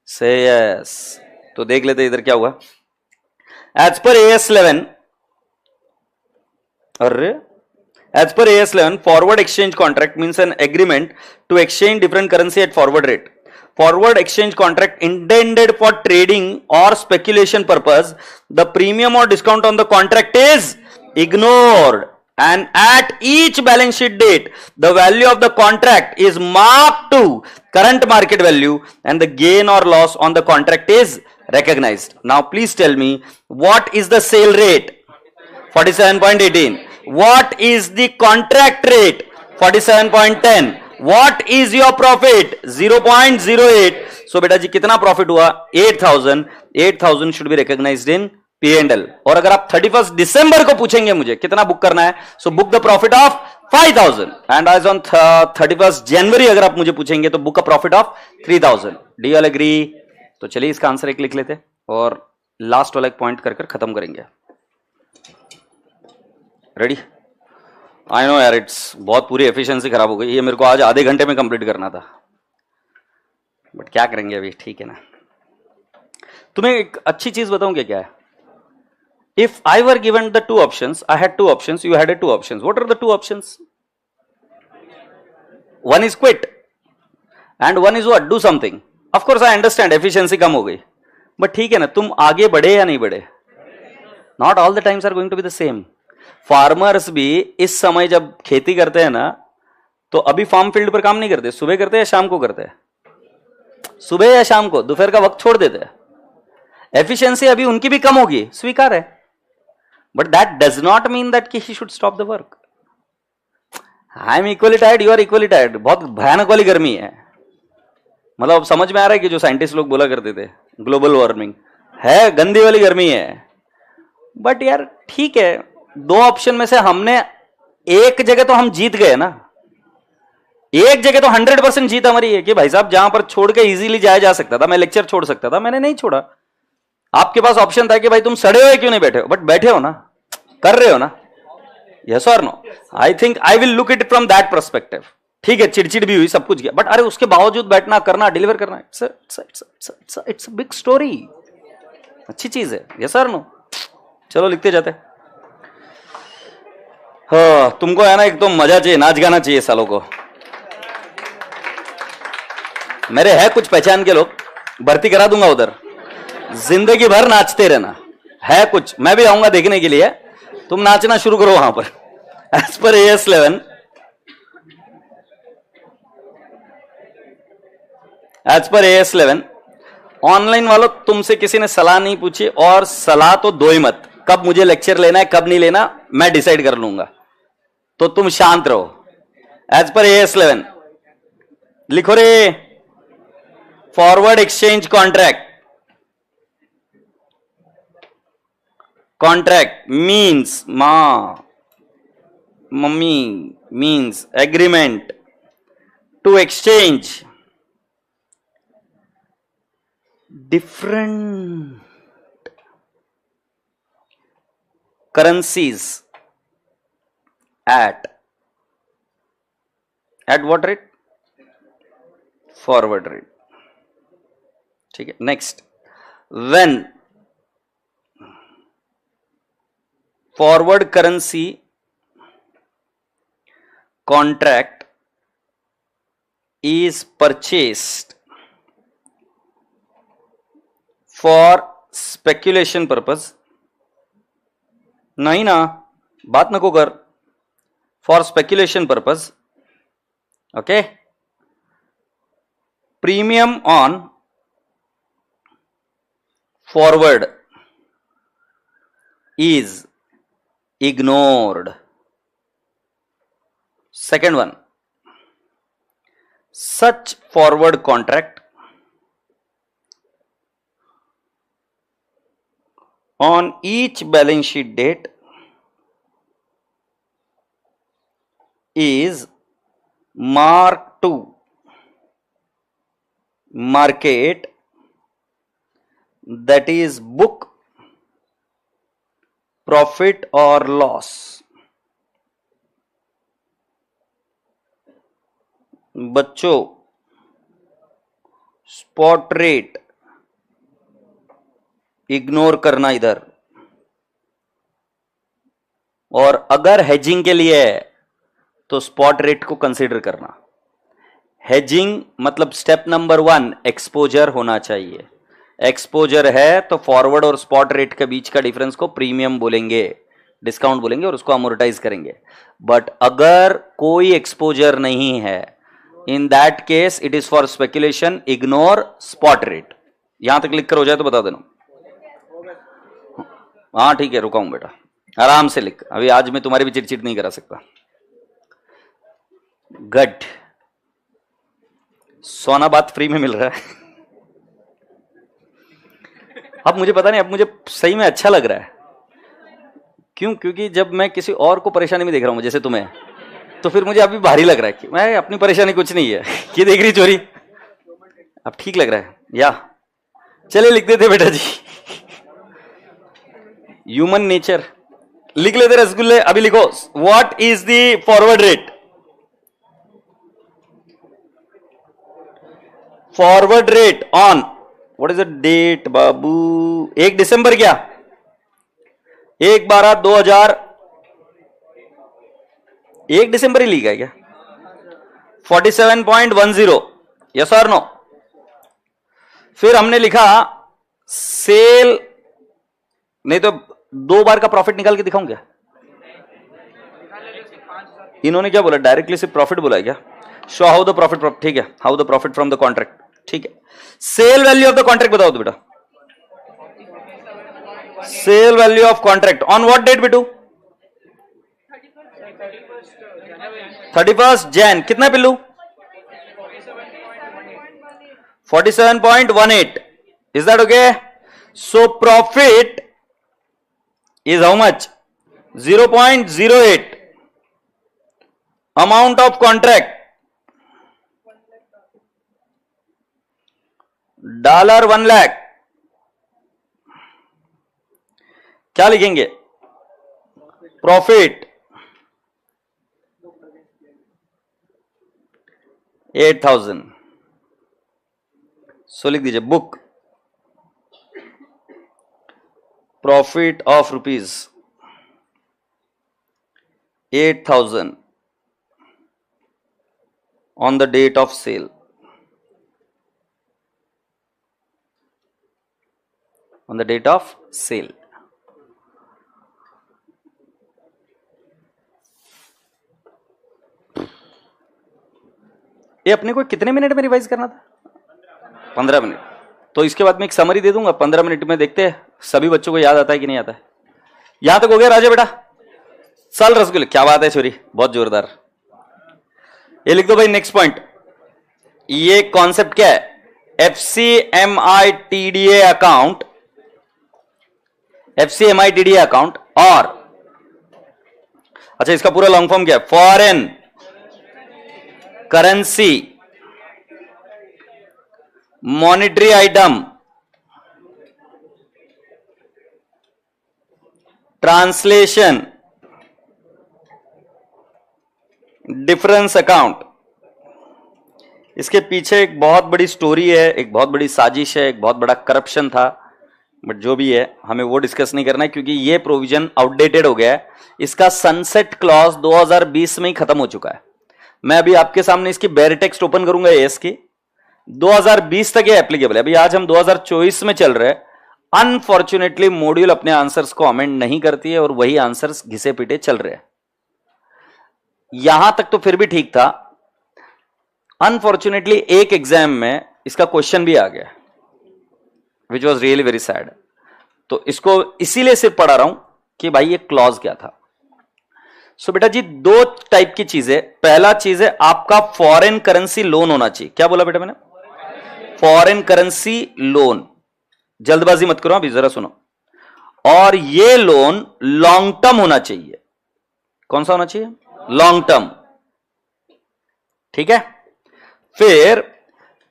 से यस, तो देख लेते इधर क्या हुआ। एज पर AS11, अरे as per AS11, forward exchange contract means an agreement to exchange different currency at forward rate. Forward exchange contract intended for trading or speculation purpose, the premium or discount on the contract is ignored, and at each balance sheet date the value of the contract is marked to current market value and the gain or loss on the contract is recognized. Now please tell me, what is the sale rate 47.18, what is the contract rate 47.10, what is your profit 0.08। so बेटा जी कितना profit हुआ 8000, 8000 should be recognized in P&L। और अगर आप 31 दिसंबर को पूछेंगे मुझे कितना बुक करना है, so book the profit of 5000, and as on 31 जनवरी अगर आप मुझे पूछेंगे तो book a profit of 3000। do you all agree? तो चलिए इसका आंसर एक लिख लेते और लास्ट वाला एक पॉइंट कर खत्म करेंगे। रेडी? आई नो यार, इट्स बहुत पूरी एफिशिएंसी खराब हो गई, ये मेरे को आज आधे घंटे में कंप्लीट करना था, बट क्या करेंगे अभी, ठीक है ना। तुम्हें एक अच्छी चीज बताऊं क्या है, if I were given the 2 options, I had 2 options, you had 2 options, what are the 2 options? One is quit and one is what, do something. Of course I understand efficiency कम हो गई, बट ठीक है ना, तुम आगे बढ़े या नहीं बढ़े, not all the times are going to be the same. Farmers भी इस समय जब खेती करते हैं ना, तो अभी फार्म फील्ड पर काम नहीं करते, सुबह करते हैं या शाम को करते हैं, सुबह या शाम को, दोपहर का वक्त छोड़ देते हैं। एफिशिएंसी अभी उनकी भी कम होगी, स्वीकार है, but that does not mean that कि he should stop the work. I am equally tired, you are equally tired, बहुत भयानक वाली गर्मी है, मतलब समझ में आ रहा है कि जो साइंटिस्ट लोग बोला करते थे ग्लोबल वार्मिंग है, गंदी वाली गर्मी है। बट यार ठीक है, 2 ऑप्शन में से हमने एक जगह तो हम जीत गए ना, एक जगह तो 100% जीत हमारी है कि भाई साहब जहां पर छोड़ के इजीली जाया जा सकता था, मैं लेक्चर छोड़ सकता था, मैंने नहीं छोड़ा। आपके पास ऑप्शन था कि भाई तुम सड़े हुए क्यों नहीं बैठे हो, बट बैठे हो ना, कर रहे हो ना, यस और no. I think I will look it from that perspective. ठीक है, चिड़चिड़ भी हुई, सब कुछ किया, बट अरे उसके बावजूद बैठना, करना, डिलीवर करना, इट्स अ बिग स्टोरी, अच्छी चीज है, यस और नो। चलो लिखते जाते। हाँ, तुमको है ना एक तो मजा चाहिए, नाच गाना चाहिए सालों को। मेरे है कुछ पहचान के लोग, भर्ती करा दूंगा उधर, जिंदगी भर नाचते रहना है कुछ, मैं भी आऊंगा देखने के लिए, तुम नाचना शुरू करो वहां पर। As per AS11, as per AS11, online वालों तुमसे किसी ने सलाह नहीं पूछी, और सलाह तो दो ही मत, कब मुझे लेक्चर लेना है कब नहीं लेना मैं डिसाइड कर लूंगा, तो तुम शांत रहो। एज पर AS11 लिखो रे, forward exchange contract, contract means मम्मी means agreement to exchange different currencies at what rate? Forward rate। ठीक है, next, when forward currency contract is purchased for speculation purpose, नहीं ना, बात नको कर, for speculation purpose, okay, premium on forward is ignored. Second one, such forward contract on each balance sheet date is marked to market, that is book profit or loss. बच्चों, spot rate ignore करना इधर, और अगर hedging के लिए है तो spot rate को कंसीडर करना। हेजिंग मतलब स्टेप नंबर 1 एक्सपोजर होना चाहिए। एक्सपोजर है तो फॉरवर्ड और स्पॉट रेट के बीच का डिफरेंस को प्रीमियम बोलेंगे, डिस्काउंट बोलेंगे, और उसको अमोर्टाइज करेंगे। बट अगर कोई एक्सपोजर नहीं है, in that case it is for speculation, ignore spot rate. यहां तक लिख कर हो जाए तो बता देना। हाँ ठीक है, रुका हूं बेटा, आराम से लिख, अभी आज मैं तुम्हारी भी चिटचिट नहीं करा सकता। गुड, सोना बात फ्री में मिल रहा है। अब मुझे पता नहीं, अब मुझे सही में अच्छा लग रहा है। क्यों? क्योंकि जब मैं किसी और को परेशानी में देख रहा हूं जैसे तुम्हें, तो फिर मुझे अभी भारी लग रहा है कि मैं अपनी परेशानी कुछ नहीं है। ये देख रही चोरी, अब ठीक लग रहा है। या चले लिख देते बेटा जी, ह्यूमन नेचर लिख लेते रसगुल्ले। अभी लिखो, what is the forward rate? Forward rate on, what is the date बाबू? 1 दिसंबर क्या? 1/12/2000, 1 दिसंबर ही लिखा है क्या? 47.10, यस और नो? फिर हमने लिखा सेल, नहीं तो 2 बार का प्रॉफिट निकाल के दिखाऊं क्या? इन्होंने क्या बोला? डायरेक्टली सिर्फ प्रॉफिट बोला है क्या? शो हाउ द प्रॉफिट, ठीक है, how the profit from the contract, ठीक है। Sell value of the contract बताओ तो बेटा। Sell value of contract on what date बेटू? 31 जैन, कितना पिल्लू? 47.18, is that okay? So profit is how much? 0.08. amount of contract $1 lakh। क्या लिखेंगे? प्रॉफिट 8,000। सो लिख दीजिए book profit of rupees 8,000 on the date of sale। on the date of sale। ये अपने को कितने मिनट में रिवाइज करना था? 15 मिनट। तो इसके बाद मैं एक समरी दे दूंगा, 15 मिनट में देखते हैं सभी बच्चों को याद आता है कि नहीं आता है। यहां तक हो गया राजा बेटा? चल रसगुल्ले, क्या बात है छोरी, बहुत जोरदार। ये लिख दो भाई नेक्स्ट पॉइंट। ये कॉन्सेप्ट क्या है? FCMITDA अकाउंट, FCMITDA अकाउंट, और अच्छा इसका पूरा लॉन्ग फॉर्म क्या है? Foreign currency monetary item translation difference account. इसके पीछे एक बहुत बड़ी स्टोरी है, एक बहुत बड़ी साजिश है, एक बहुत बड़ा करप्शन था, बट जो भी है हमें वो डिस्कस नहीं करना है क्योंकि ये प्रोविजन आउटडेटेड हो गया है। इसका सनसेट क्लॉज 2020 में ही खत्म हो चुका है। मैं अभी आपके सामने इसकी बेयर टेक्स्ट ओपन करूंगा एएस की, 2020 तक ये एप्लीकेबल है। अभी आज हम 2024 में चल रहे हैं। अनफॉर्चुनेटली मॉड्यूल अपने आंसर्स को अमेंड नहीं करती है और वही आंसर्स घिसे पीटे चल रहे हैं। यहां तक तो फिर भी ठीक था। अनफॉर्चुनेटली एक एग्जाम में इसका क्वेश्चन भी आ गया, which was really very sad. तो इसको इसीलिए सिर्फ पढ़ा रहा हूं कि भाई ये क्लॉज क्या था। सो बेटा जी 2 टाइप की चीजें। पहला चीज है आपका फॉरेन करेंसी लोन होना चाहिए। क्या बोला बेटा मैंने? Foreign currency loan. जल्दबाजी मत करो, अभी जरा सुनो। और ये लोन लॉन्ग टर्म होना चाहिए। कौन सा होना चाहिए? Long term. ठीक है। फिर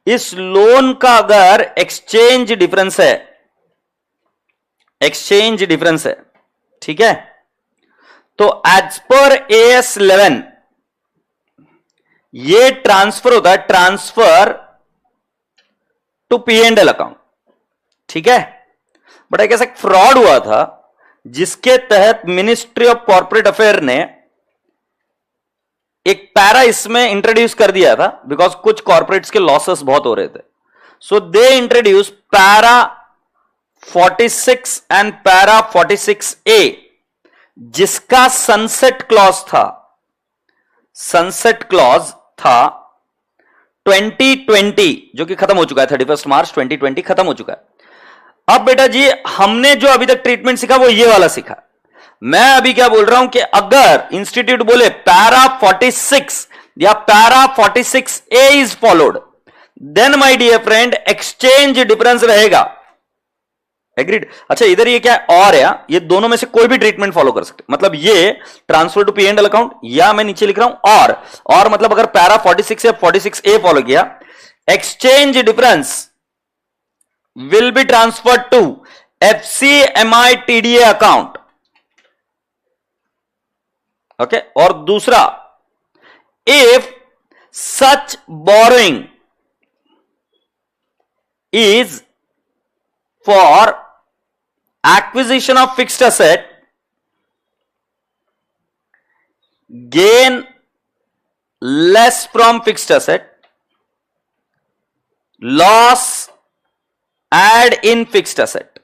इस लोन का अगर एक्सचेंज डिफरेंस है, एक्सचेंज डिफरेंस है, ठीक है, तो एज पर AS 11 ये ट्रांसफर होता है, ट्रांसफर टू P&L अकाउंट। ठीक है। बट एक ऐसा फ्रॉड हुआ था जिसके तहत मिनिस्ट्री ऑफ कॉर्पोरेट अफेयर ने एक पैरा इसमें इंट्रोड्यूस कर दिया था, बिकॉज कुछ कॉर्पोरेट्स के लॉसेस बहुत हो रहे थे। So they introduce para 46 and para 46A, जिसका सनसेट क्लॉज था, सनसेट क्लॉज था 2020, जो कि खत्म हो चुका है, 31 मार्च 2020 खत्म हो चुका है। अब बेटा जी हमने जो अभी तक ट्रीटमेंट सीखा वो ये वाला सीखा। मैं अभी क्या बोल रहा हूं कि अगर इंस्टीट्यूट बोले पैरा 46 या para 46A is followed, then my dear friend exchange difference रहेगा। एग्रीड? अच्छा इधर ये क्या है? और है, ये दोनों में से कोई भी ट्रीटमेंट फॉलो कर सकते, मतलब ये ट्रांसफर टू P&L अकाउंट, या मैं नीचे लिख रहा हूं और मतलब अगर पैरा 46 या 46A फॉलो किया, exchange difference will be transferred to FCMI TDA account. Okay? और दूसरा, if such borrowing is for acquisition of fixed asset, gain less from fixed asset, loss add in fixed asset.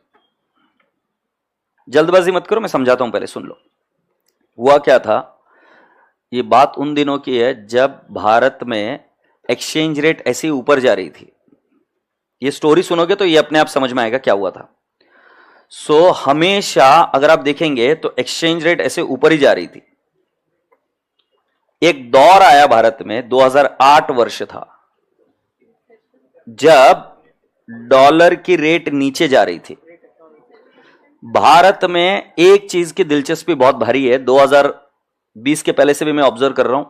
जल्दबाजी मत करो, मैं समझाता हूं, पहले सुन लो। हुआ क्या था, ये बात उन दिनों की है जब भारत में एक्सचेंज रेट ऐसी ऊपर जा रही थी। ये स्टोरी सुनोगे तो ये अपने आप समझ में आएगा क्या हुआ था। सो हमेशा अगर आप देखेंगे तो एक्सचेंज रेट ऐसे ऊपर ही जा रही थी। एक दौर आया भारत में, 2008 वर्ष था, जब डॉलर की रेट नीचे जा रही थी। भारत में एक चीज की दिलचस्पी बहुत भारी है, 2020 के पहले से भी मैं ऑब्जर्व कर रहा हूं,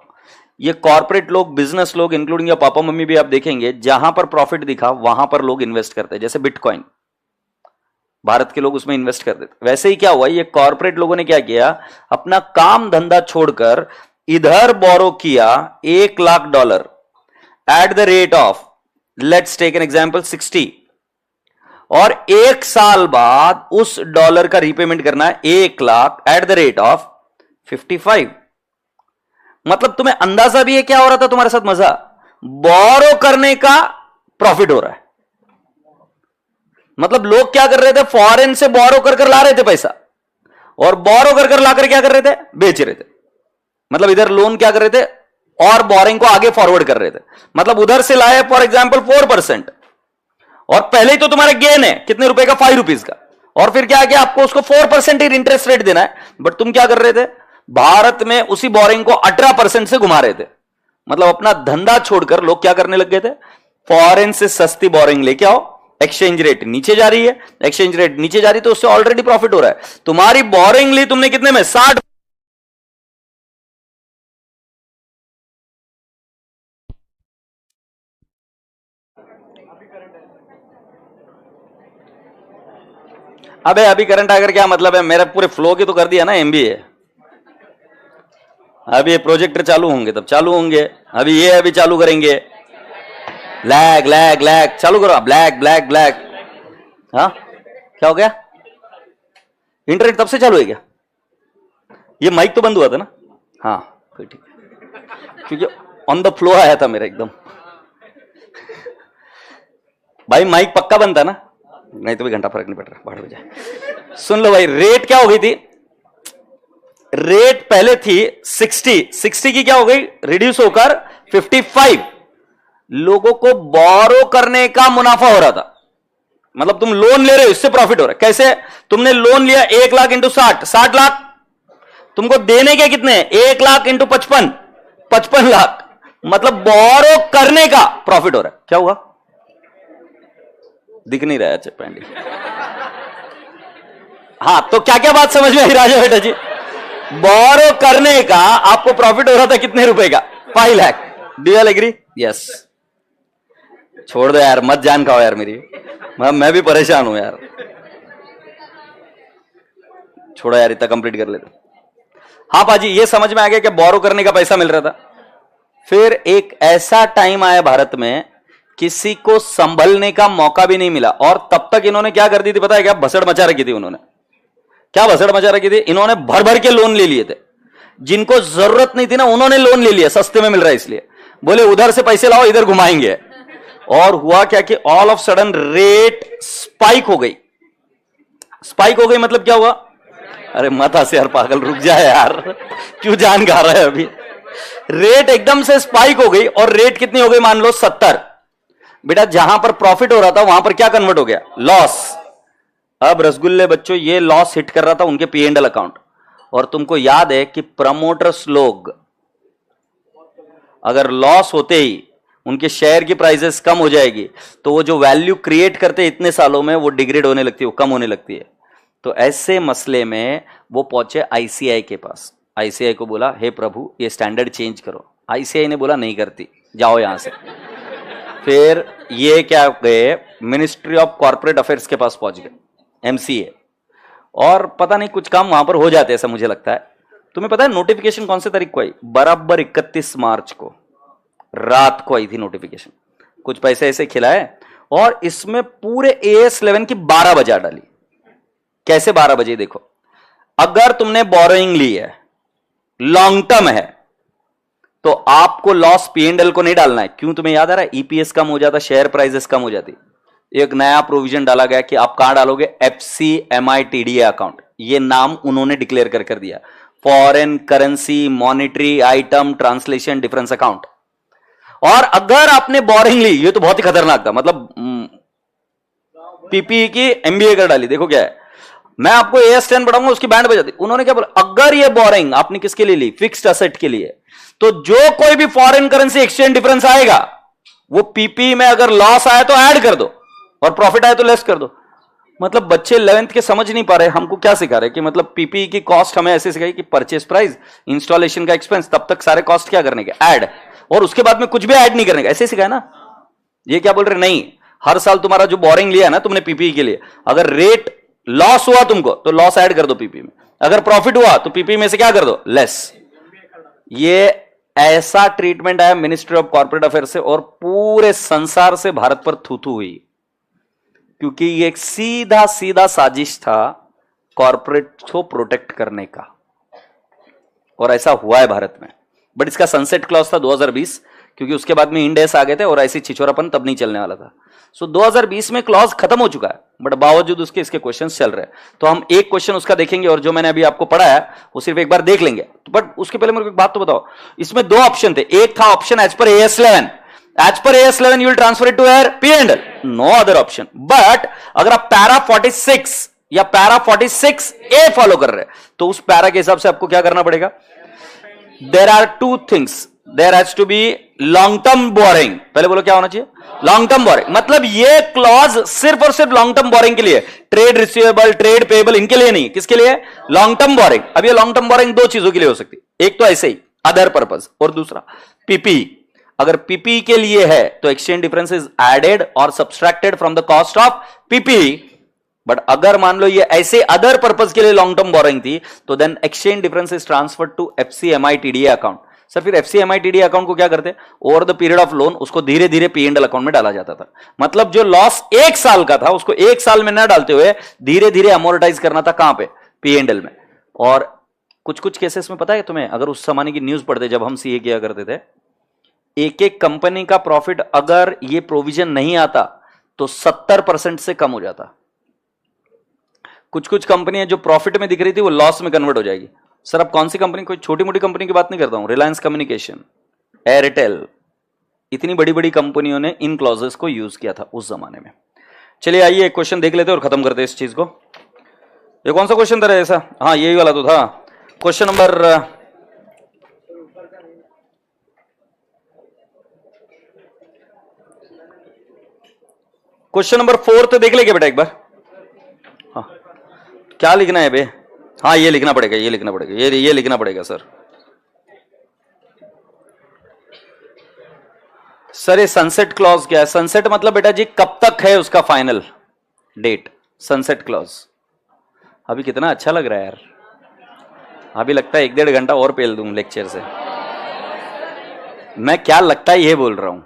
ये कॉर्पोरेट लोग, बिजनेस लोग, इंक्लूडिंग या पापा मम्मी भी, आप देखेंगे जहां पर प्रॉफिट दिखा वहां पर लोग इन्वेस्ट करते हैं। जैसे बिटकॉइन, भारत के लोग उसमें इन्वेस्ट करते थे। वैसे ही क्या हुआ, ये कॉर्पोरेट लोगों ने क्या किया, अपना काम धंधा छोड़कर इधर बोरो किया $1,00,000 at the rate of, let's take an example 60, और 1 साल बाद उस डॉलर का रीपेमेंट करना है 1,00,000 एट द रेट ऑफ 55। मतलब तुम्हें अंदाजा भी है क्या हो रहा था तुम्हारे साथ? मजा, बोरो करने का प्रॉफिट हो रहा है। मतलब लोग क्या कर रहे थे, फॉरेन से बोरो कर ला रहे थे पैसा, और बोरो कर लाकर क्या कर रहे थे, बेच रहे थे। मतलब इधर लोन क्या कर रहे थे और बोरिंग को आगे फॉरवर्ड कर रहे थे। मतलब उधर से लाए फॉर एग्जांपल 4%, और पहले ही तो तुम्हारा गेन है कितने रुपए का, 5 रुपीज का, और फिर क्या किया, आपको उसको 4% ही इंटरेस्ट रेट देना है। बट तुम क्या कर रहे थे, भारत में उसी बोरिंग को 18% से घुमा रहे थे। मतलब अपना धंधा छोड़कर लोग क्या करने लग गए थे, फॉरेन से सस्ती बोरिंग लेके आओ, एक्सचेंज रेट नीचे जा रही है, एक्सचेंज रेट नीचे जा रही है तो उससे ऑलरेडी प्रॉफिट हो रहा है। तुम्हारी बोरिंग ली तुमने कितने में, 60। अबे अभी करंट आकर क्या मतलब है, मेरा पूरे फ्लो की तो कर दिया ना MBA। अभी ये प्रोजेक्टर चालू होंगे तब चालू होंगे, अभी ये अभी चालू करेंगे, लैग लैग लैग, चालू करो, ब्लैक ब्लैक ब्लैक। हाँ क्या हो गया, इंटरनेट तब से चालू है क्या? ये माइक तो बंद हुआ था ना? हाँ फिर ठीक, क्योंकि ऑन द फ्लो आया था मेरा एकदम। भाई माइक पक्का बंद था ना, नहीं तो भी घंटा फर्क नहीं पड़ रहा, बाहर हो जाए। सुन लो भाई, रेट क्या हो गई थी, रेट पहले थी 60 की क्या हो गई, रिड्यूस होकर 55। लोगों को बोरो करने का मुनाफा हो रहा था। मतलब तुम लोन ले रहे हो, इससे प्रॉफिट हो रहा है। कैसे, तुमने लोन लिया 1,00,000 इंटू 60 लाख, तुमको देने के कितने, 1,00,000 इंटू 55 लाख। मतलब बोरो करने का प्रॉफिट हो रहा है। क्या हुआ, दिख नहीं रहा है पैंडी। हाँ, तो क्या क्या बात समझ में आई राजा बेटा जी? बोरो करने का आपको प्रॉफिट हो रहा था कितने रुपए का? 5 lakh. Do you agree? Yes. छोड़ दो यार, मत जान खाओ यार मेरी, मैं भी परेशान हूं यार। छोड़ो यार, इतना कंप्लीट कर लेते। हाँ पाजी, ये समझ में आ गया कि बोरो करने का पैसा मिल रहा था। फिर एक ऐसा टाइम आया भारत में, किसी को संभलने का मौका भी नहीं मिला, और तब तक इन्होंने क्या कर दी थी पता है क्या? भसड़ मचा रखी थी उन्होंने। क्या भसड़ मचा रखी थी? इन्होंने भर भर के लोन ले लिए थे। जिनको जरूरत नहीं थी ना, उन्होंने लोन ले लिया, सस्ते में मिल रहा है इसलिए। बोले उधर से पैसे लाओ, इधर घुमाएंगे। और हुआ क्या कि all of sudden rate spike हो गई। स्पाइक हो गई मतलब क्या हुआ? अरे मत हंस यार पागल, रुक जाए यार, क्यों जान गा रहा है अभी? रेट एकदम से स्पाइक हो गई, और रेट कितनी हो गई? मान लो 70। बेटा जहां पर प्रॉफिट हो रहा था वहां पर क्या कन्वर्ट हो गया? लॉस। अब रसगुल्ले बच्चों, ये लॉस हिट कर रहा था उनके P&L अकाउंट। और तुमको याद है कि प्रमोटर्स लोग अगर लॉस होते ही उनके शेयर की प्राइसेस कम हो जाएगी, तो वो जो वैल्यू क्रिएट करते इतने सालों में, वो डिग्रेड होने लगती है, वो कम होने लगती है। तो ऐसे मसले में वो पहुंचे आईसीआई के पास। आईसीआई को बोला, हे प्रभु ये स्टैंडर्ड चेंज करो। आईसीआई ने बोला नहीं करती, जाओ यहां से। फिर ये क्या गए, मिनिस्ट्री ऑफ कॉर्पोरेट अफेयर्स के पास पहुंच गए, एमसीए। और पता नहीं कुछ काम वहां पर हो जाते ऐसा मुझे लगता है। तुम्हें पता है नोटिफिकेशन कौन से तारीख को आई? बराबर 31 मार्च को रात को आई थी नोटिफिकेशन। कुछ पैसे ऐसे खिलाए, और इसमें पूरे AS11 की 12 बजा डाली। कैसे 12 बजे? देखो, अगर तुमने बोरोइंग ली है, लॉन्ग टर्म है, तो आपको लॉस P&L को नहीं डालना है। क्यों? तुम्हें याद आ रहा है? ईपीएस कम हो जाता, शेयर प्राइसेस कम हो जाती। एक नया प्रोविजन डाला गया कि आप कहां डालोगे? FCMITDA account. ये नाम उन्होंने डिक्लेयर कर दिया, foreign currency monetary item translation difference account. और अगर आपने बोरिंग ली, ये तो बहुत ही खतरनाक था, मतलब पीपी की MBA कर डाली। देखो क्या है, मैं आपको AS10 पढ़ाऊंगा, उसकी बैंड बजा दी। उन्होंने क्या बोला? अगर ये बोरिंग आपने किसके लिए ली? फिक्स्ड असेट के लिए। तो जो कोई भी फॉरेन करेंसी एक्सचेंज डिफरेंस आएगा, वो पीपी में अगर लॉस आए तो ऐड कर दो, और प्रॉफिट आए तो लेस कर दो। मतलब बच्चे 11th के समझ नहीं पा रहे, हमको क्या सिखा रहे कि मतलब पीपी की कॉस्ट हमें ऐसे सिखाई कि परचेस प्राइस, इंस्टॉलेशन का एक्सपेंस, तब तक सारे कॉस्ट क्या करने के? ऐड, और उसके बाद में कुछ भी ऐड नहीं करने का, ऐसे सिखाया ना। ये क्या बोल रहे? नहीं, हर साल तुम्हारा जो बोरिंग लिया ना तुमने पीपी के लिए, अगर रेट लॉस हुआ तुमको तो लॉस ऐड कर दो पीपी में, अगर प्रॉफिट हुआ तो पीपी में से क्या कर दो? लेस। ये ऐसा ट्रीटमेंट आया मिनिस्ट्री ऑफ कॉर्पोरेट अफेयर से, और पूरे संसार से भारत पर थूथू हुई, क्योंकि ये एक सीधा सीधा साजिश था कॉर्पोरेट को प्रोटेक्ट करने का। और ऐसा हुआ है भारत में। बट इसका सनसेट क्लॉज था 2020, क्योंकि उसके बाद में इंडेस आ गए थे, और ऐसी छिछोरापन तब नहीं चलने वाला था। सो 2020 में क्लॉज खत्म हो चुका है, बट बावजूद उसके इसके क्वेश्चंस चल रहे हैं। तो हम एक क्वेश्चन उसका देखेंगे, और जो मैंने अभी आपको पढ़ाया वो सिर्फ एक बार देख लेंगे। बट उसके पहले मेरे को एक बात तो बताओ, इसमें दो ऑप्शन थे। एक था option as per AS11, as per AS11 you will transfer it to where? P&L, no other option. But अगर आप पैरा 46 या पैरा 46A फॉलो कर रहे हैं, तो उस पैरा के हिसाब से आपको क्या करना पड़ेगा? There are two things, there has to be long term borrowing. पहले बोलो क्या होना चाहिए? Long term borrowing. मतलब ये क्लॉज सिर्फ और सिर्फ लॉन्ग टर्म बोरिंग के लिए, ट्रेड रिसीवेबल, ट्रेड पेएबल, इनके लिए नहीं। किसके लिए? Long term boring. अब ये लॉन्ग टर्म बोरिंग दो चीजों के लिए हो सकती है, एक तो ऐसे ही अदर पर्पस, और दूसरा पीपी। अगर पीपी के लिए है तो एक्सचेंज डिफरेंस इज एडेड और subtracted from the cost of PP. But अगर मान लो ये ऐसे अदर पर्पस के लिए लॉन्ग टर्म बोरिंग थी, तो then exchange difference is transferred to FCMITDA account. Sir फिर FCMITDA अकाउंट को क्या करते? Over the period of loan उसको धीरे धीरे P&L अकाउंट में डाला जाता था। मतलब जो लॉस एक साल का था उसको एक साल में न डालते हुए धीरे धीरे अमोर्टाइज करना था। कहां पे? P&L में। और कुछ कुछ केसेस में पता है तुम्हें, अगर उस जमाने की न्यूज पढ़ते जब हम सीए किया करते थे, एक एक कंपनी का प्रॉफिट अगर ये प्रोविजन नहीं आता तो 70% से कम हो जाता। कुछ कुछ कंपनियां जो प्रॉफिट में दिख रही थी वो लॉस में कन्वर्ट हो जाएगी। सर अब कौन सी कंपनी? कोई छोटी मोटी कंपनी की बात नहीं करता हूं, रिलायंस कम्युनिकेशन, एयरटेल, इतनी बड़ी बड़ी कंपनियों ने इन क्लॉजेस को यूज किया था उस जमाने में। चलिए आइए एक क्वेश्चन देख लेते हैं और खत्म करते हैं इस चीज को। ये कौन सा क्वेश्चन था ऐसा? हाँ यही वाला तो था, क्वेश्चन नंबर क्वेश्चन नंबर 4 तो देख लेंगे बेटा एक बार। हाँ क्या लिखना है बे? हाँ ये लिखना पड़ेगा, ये लिखना पड़ेगा, ये लिखना पड़ेगा सर। सर ये सनसेट क्लॉज क्या है? सनसेट मतलब बेटा जी कब तक है उसका फाइनल डेट, सनसेट क्लॉज। अभी कितना अच्छा लग रहा है यार, अभी लगता है 1-1.5 घंटा और पेल दूं लेक्चर से। मैं क्या लगता है ये बोल रहा हूं,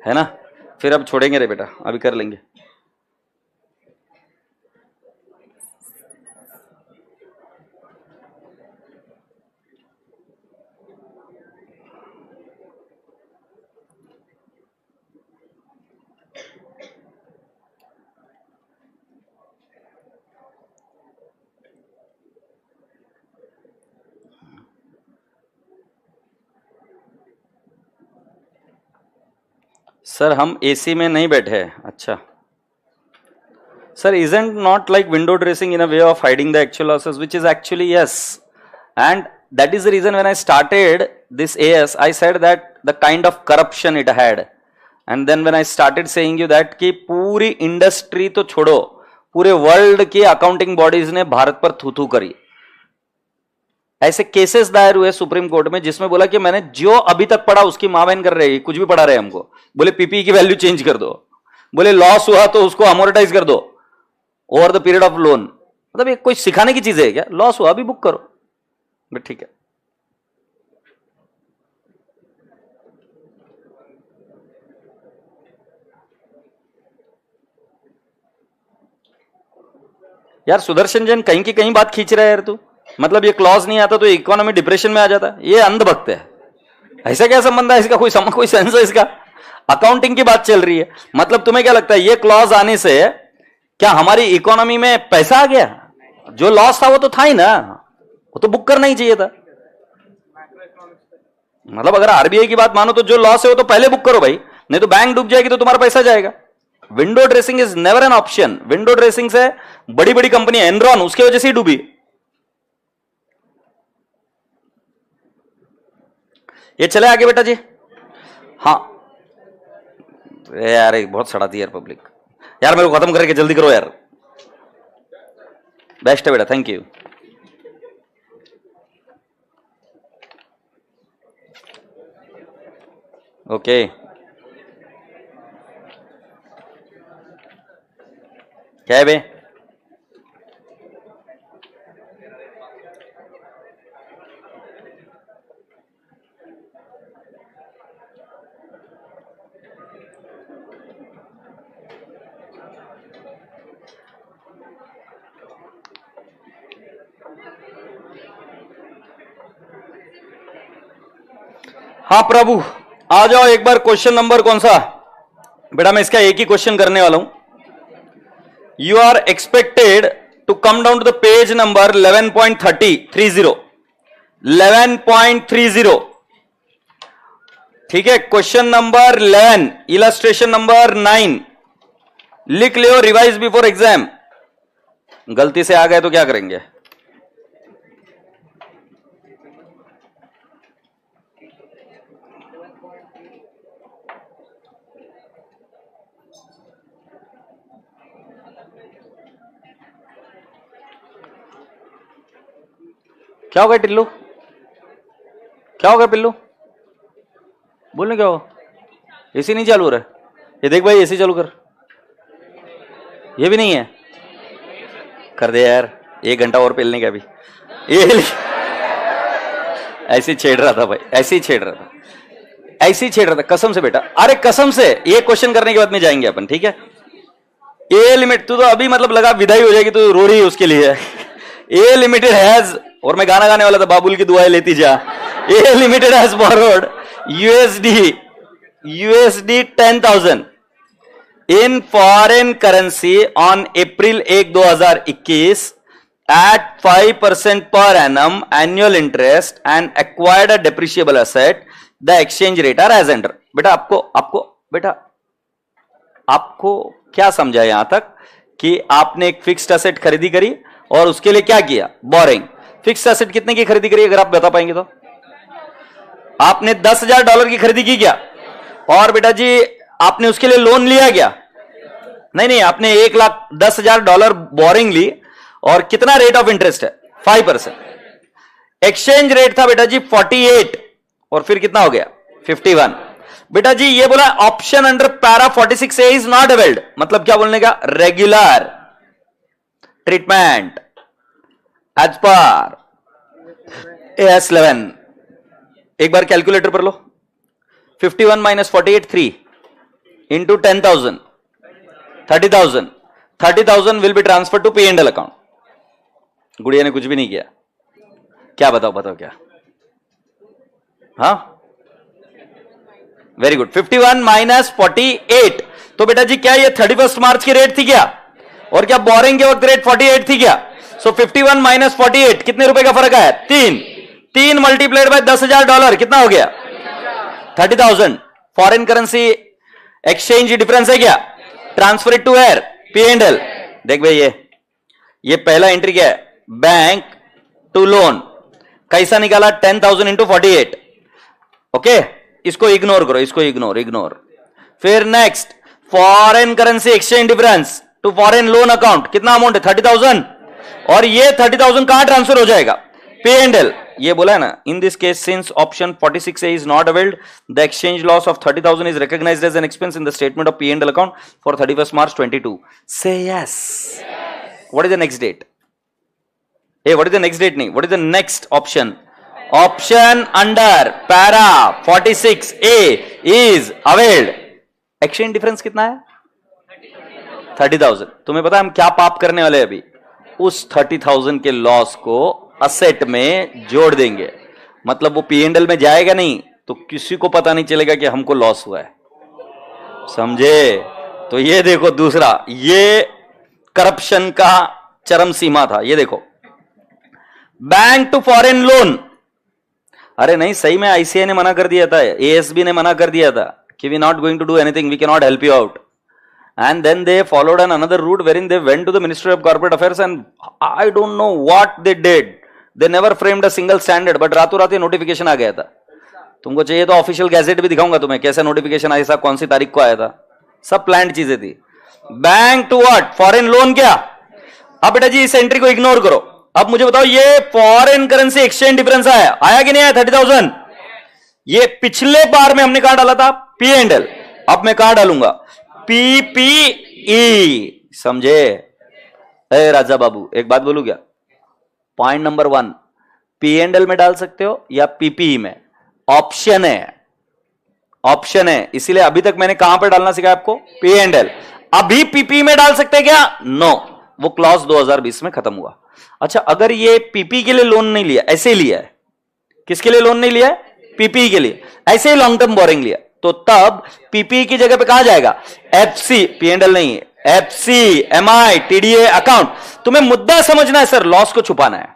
है ना? फिर अब छोड़ेंगे रे बेटा, अभी कर लेंगे। सर हम एसी में नहीं बैठे हैं। अच्छा sir, isn't not like window dressing in a way of hiding the actual losses, which is actually yes, and that is the reason when I started this AS I said that the kind of corruption it had, and then when I started saying you that कि पूरी industry तो छोड़ो, पूरे world की accounting bodies ने भारत पर थू थू करी। ऐसे केसेस दायर हुए सुप्रीम कोर्ट में जिसमें बोला कि मैंने जो अभी तक पढ़ा उसकी मां बहन कर रही, कुछ भी पढ़ा रहे हमको। बोले पीपीई की वैल्यू चेंज कर दो, बोले लॉस हुआ तो उसको अमोर्टाइज कर दो over the period of loan. मतलब ये कोई सिखाने की चीज है क्या? लॉस हुआ अभी बुक करो, ठीक है। यार सुदर्शन जैन कहीं की कहीं बात खींच रहा है यार तू। मतलब ये क्लॉज नहीं आता तो इकोनॉमी डिप्रेशन में आ जाता, ये अंधभक्त है। ऐसा क्या संबंध है इसका? कोई सेंस है इसका? अकाउंटिंग की बात चल रही है। मतलब तुम्हें क्या लगता है ये क्लॉज आने से क्या हमारी इकोनॉमी में पैसा आ गया? जो लॉस था वो तो था ही ना, वो तो बुक करना ही चाहिए था। मतलब अगर आरबीआई की बात मानो तो जो लॉस है वो तो पहले बुक करो भाई, नहीं तो बैंक डूब जाएगी तो तुम्हारा पैसा जाएगा। Window dressing is never an option. Window dressing से बड़ी बड़ी कंपनियां, एनरॉन उसकी वजह से ही डूबी। ये चले आगे बेटा जी। हाँ यार एक बहुत सड़ाती है यार पब्लिक। यार मेरे को खत्म करके जल्दी करो यार। बेस्ट है बेटा, थैंक यू। ओके क्या है बे? हाँ प्रभु आ जाओ एक बार। क्वेश्चन नंबर कौन सा बेटा? मैं इसका एक ही क्वेश्चन करने वाला हूं। You are expected to come down to the page number 11.30 11.30। ठीक है, क्वेश्चन नंबर 11 इलस्ट्रेशन नंबर 9 लिख लियो, रिवाइज बिफोर एग्जाम। गलती से आ गए तो क्या करेंगे? क्या हो गया टिल्लू? क्या हो गया पिल्लू? बोलने क्या हो? एसी नहीं चालू हो रहा है? ये देख भाई एसी चालू कर। ये भी नहीं है, कर दे यार, 1 घंटा और पेलने का। अभी ये ऐसे छेड़ रहा था भाई, ऐसे ही छेड़ रहा था, ऐसे ही छेड़ रहा था कसम से बेटा। अरे कसम से, ये क्वेश्चन करने के बाद में जाएंगे अपन, ठीक है? ए लिमिट तू तो अभी मतलब लगा विदाई हो जाएगी, तू रो रही है उसके लिए। ए लिमिटेड हैज, और मैं गाना गाने वाला था, बाबुल की दुआएं लेती जा। A limited has borrowed USD 10,000 in foreign currency on April 1, 2021 at 5% per annum annual interest and acquired a depreciable asset, the exchange rate are as under। बेटा आपको क्या समझा यहां तक कि आपने एक फिक्स्ड एसेट खरीदी करी और उसके लिए क्या किया? बोरिंग। फिक्स्ड एसेट कितने की खरीदी करी अगर आप बता पाएंगे तो? आपने $10,000 की खरीदी की क्या? और बेटा जी आपने उसके लिए लोन लिया क्या? नहीं नहीं, आपने 1,10,000 बोरिंग ली और कितना रेट ऑफ इंटरेस्ट है? 5%। एक्सचेंज रेट था बेटा जी 48 और फिर कितना हो गया? 51। बेटा जी ये बोला option under para 46A is not availed, मतलब क्या बोलने का? Regular treatment as per AS11। एक बार कैलकुलेटर पर लो। 51 minus 48 3 into 10,000 30,000। 30,000 will be transfer to P&L account. Gudiya ने कुछ भी नहीं किया। क्या बताओ क्या? हाँ वेरी गुड। 51 माइनस 48, तो बेटा जी क्या ये 31 मार्च की रेट थी क्या? और क्या बोरिंग के वक्त रेट 48 थी क्या? सो 51 माइनस 48 कितने रुपए का फर्क आया? 3 मल्टीप्लाइड बाय $10,000 कितना हो गया? 30,000। फॉरेन करेंसी एक्सचेंज डिफरेंस है क्या? Transfer it to where? P&L। देख भाई ये पहला एंट्री क्या है? Bank to loan. कैसा निकाला? 10,000 इंटू 48। ओके, इसको इग्नोर करो, इसको इग्नोर। फिर next foreign currency exchange difference to foreign loan account कितना अमाउंट है? 30,000। और ये 30,000 कहां ट्रांसफर हो जाएगा? P&L। ये बोला है ना, in this case since option 46A is not availed, the exchange loss of 30,000 is recognised as an expense in the statement of P&L account for 31st March 22। से yes. What is the next date? What is the next date? नहीं, what is the next option? Option under para 46A is availed. Exchange difference कितना है? 30,000। तुम्हें पता है हम क्या पाप करने वाले हैं अभी? उस 30,000 के लॉस को असेट में जोड़ देंगे, मतलब वो P&L में जाएगा नहीं, तो किसी को पता नहीं चलेगा कि हमको लॉस हुआ है। समझे? तो ये देखो दूसरा, ये करप्शन का चरम सीमा था। ये देखो बैंक टू फॉरेन लोन। अरे नहीं, सही में ICAI ने मना कर दिया था, ASB ने मना कर दिया था कि we not going to do anything, we can not help you out. And then they followed another route wherein they went to the Ministry of Corporate Affairs and I don't know what they did. They never framed a single standard, but रातों रात ये notification आ गया था। तुमको चाहिए तो official gazette भी दिखाऊंगा तुम्हें, कैसा नोटिफिकेशन आया था, कौन सी तारीख को आया था। सब प्लान्ड चीजें थी। Bank to what? Foreign loan. क्या? अब बेटा जी इस एंट्री को इग्नोर करो। अब मुझे बताओ ये फॉरेन करेंसी एक्सचेंज डिफरेंस आया कि नहीं आया? 30,000। ये पिछले बार में हमने कहां डाला था? P&L। अब मैं कहां डालूंगा? PPE। समझे? राजा बाबू एक बात बोलू क्या? पॉइंट नंबर 1 P&L में डाल सकते हो या PPE में, ऑप्शन है। इसीलिए अभी तक मैंने कहां पर डालना सिखाया आपको? P&L। अभी PPE में डाल सकते हैं क्या? नो, वो क्लॉज 2020 में खत्म हुआ। अच्छा, अगर ये PPE के लिए लोन नहीं लिया, ऐसे लिया है, किसके लिए लोन नहीं लिया है? PPE के लिए, ऐसे ही लॉन्ग टर्म बोरिंग लिया, तो तब PPE की जगह पे कहां जाएगा? FC। P&L नहीं है, FC, MI, TDA अकाउंट। तुम्हें मुद्दा समझना है सर, लॉस को छुपाना है,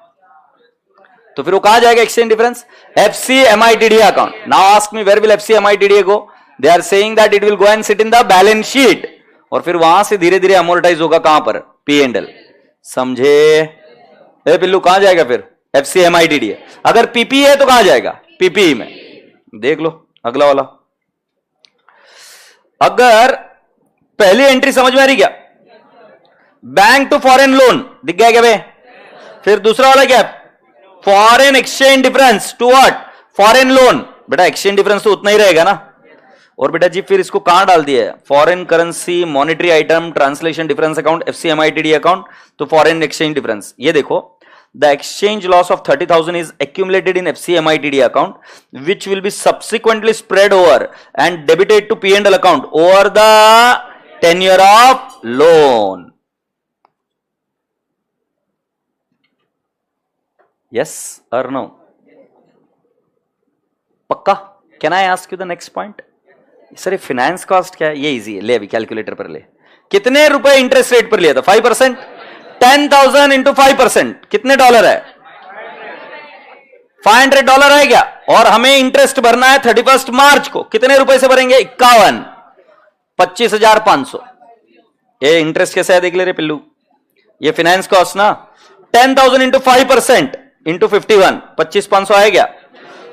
तो फिर वो कहां जाएगा? Exchange difference FC, MI, TDA account. Now ask me where will FC, MI, TDA go? They are saying that it will go and sit in the balance sheet, और फिर वहां से धीरे धीरे अमोर्टाइज होगा कहां पर? P&L। समझे? पिल्लू कहां जाएगा फिर? FC, MI, TDA। अगर PPE है तो कहां जाएगा? PPE में। देख लो अगला वाला। अगर पहली एंट्री समझ में आ रही क्या? बैंक टू फॉरेन लोन दिख गया क्या भाई? फिर दूसरा वाला क्या? Foreign exchange difference to what? Foreign loan. बेटा एक्सचेंज डिफरेंस तो उतना ही रहेगा ना। और बेटा जी फिर इसको कहां डाल दिया है? Foreign currency monetary item translation difference account FC, MI, TDA account, तो फॉरेन एक्सचेंज डिफरेंस। ये देखो, the exchange loss of 30,000 is accumulated in FC, MI, TDA account, which will be subsequently spread over and debited to P&L account over the tenure of loan. Yes or no? पक्का? Can I ask you the next point? Sir ये finance cost क्या है? ये easy है, ले अभी calculator पर ले। कितने रुपए इंटरेस्ट रेट पर लिया था? 5%। 10,000 इंटू 5% कितने डॉलर है? $500 है क्या? और हमें इंटरेस्ट भरना है 31 मार्च को। कितने रुपए से भरेंगे? 51। 25,500। ये इंटरेस्ट कैसे है देख ले रे पिल्लू, ये फाइनेंस कॉस्ट ना। 10,000 इंटू 5% इंटू 51, 25,500 आया क्या?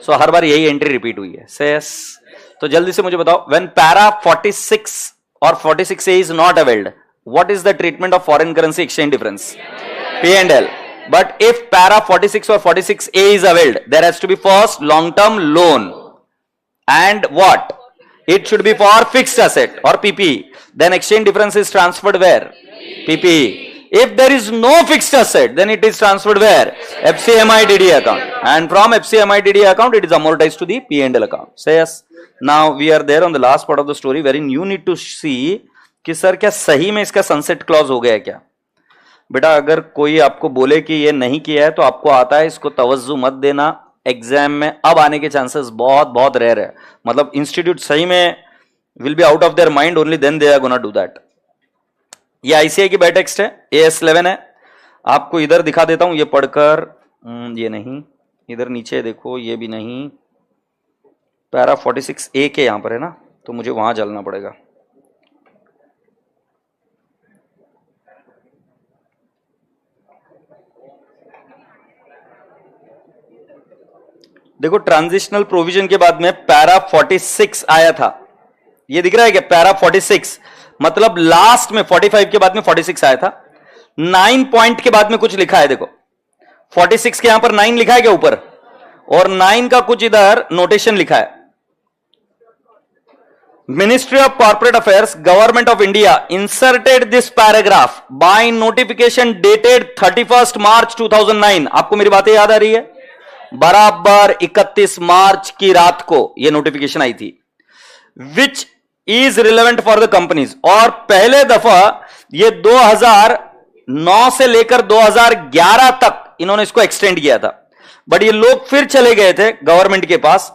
सो हर बार यही एंट्री रिपीट हुई है। सेस तो जल्दी से मुझे बताओ, व्हेन पैरा 46 और 46A is not availed, what is the treatment of foreign currency exchange difference? P&L. But if para 46 or 46A is availed, there has to be first long-term loan. And what? It should be for fixed asset or PPE. Then exchange difference is transferred where? PPE. If there is no fixed asset, then it is transferred where? FCMI DD account. And from FCMI DD account, it is amortized to the P&L account. Say yes. Now we are there on the last part of the story wherein you need to see कि sir क्या सही में इसका sunset clause हो गया है क्या. बेटा अगर कोई आपको बोले कि ये नहीं किया है तो आपको आता है, इसको तवज्जो मत देना. एग्जाम में अब आने के चांसेस बहुत बहुत रेयर है. मतलब इंस्टीट्यूट सही में will be out of their mind, only then they are gonna do that. ये आईसीआई की बैट टेक्स्ट है, AS11 है. आपको इधर दिखा देता हूं, ये पढ़कर ये नहीं, इधर नीचे देखो ये भी नहीं. पैरा 46A के यहां पर है ना, तो मुझे वहां चलना पड़ेगा. देखो ट्रांजिशनल प्रोविजन के बाद में पैरा 46 आया था. ये दिख रहा है क्या? पैरा 46 मतलब लास्ट में 45 के बाद में 46 आया था. 9 पॉइंट के बाद में कुछ लिखा है. देखो 46 के यहां पर 9 लिखा है क्या ऊपर, और 9 का कुछ इधर नोटेशन लिखा है. Ministry of Corporate Affairs, Government of India inserted this paragraph by notification dated 31st March 2009. आपको मेरी बातें याद आ रही है? बराबर 31 मार्च की रात को यह नोटिफिकेशन आई थी. Which is relevant for the companies. और पहले दफा ये 2009 से लेकर 2011 तक इन्होंने इसको एक्सटेंड किया था. बट ये लोग फिर चले गए थे गवर्नमेंट के पास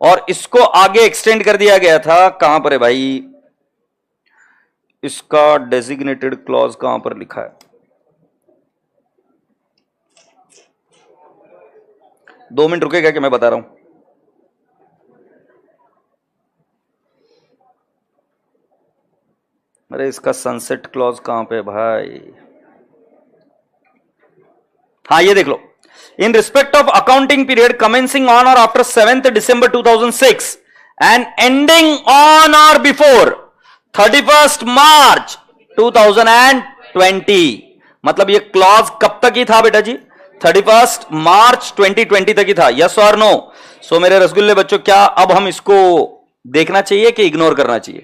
और इसको आगे एक्सटेंड कर दिया गया था. कहां पर है भाई इसका डेजिग्नेटेड क्लॉज, कहां पर लिखा है? 2 मिनट रुकेगा कि मैं बता रहा हूं. अरे इसका सनसेट क्लॉज कहां पे भाई? हाँ ये देख लो. In respect of accounting period commencing on और after 7th December 2006 and ending on और बिफोर 31st March 2020. मतलब ये क्लॉज कब तक ही था बेटा जी? 31st March 2020 तक ही था. यस और नो? सो मेरे रसगुल्ले बच्चों, क्या अब हम इसको देखना चाहिए कि इग्नोर करना चाहिए?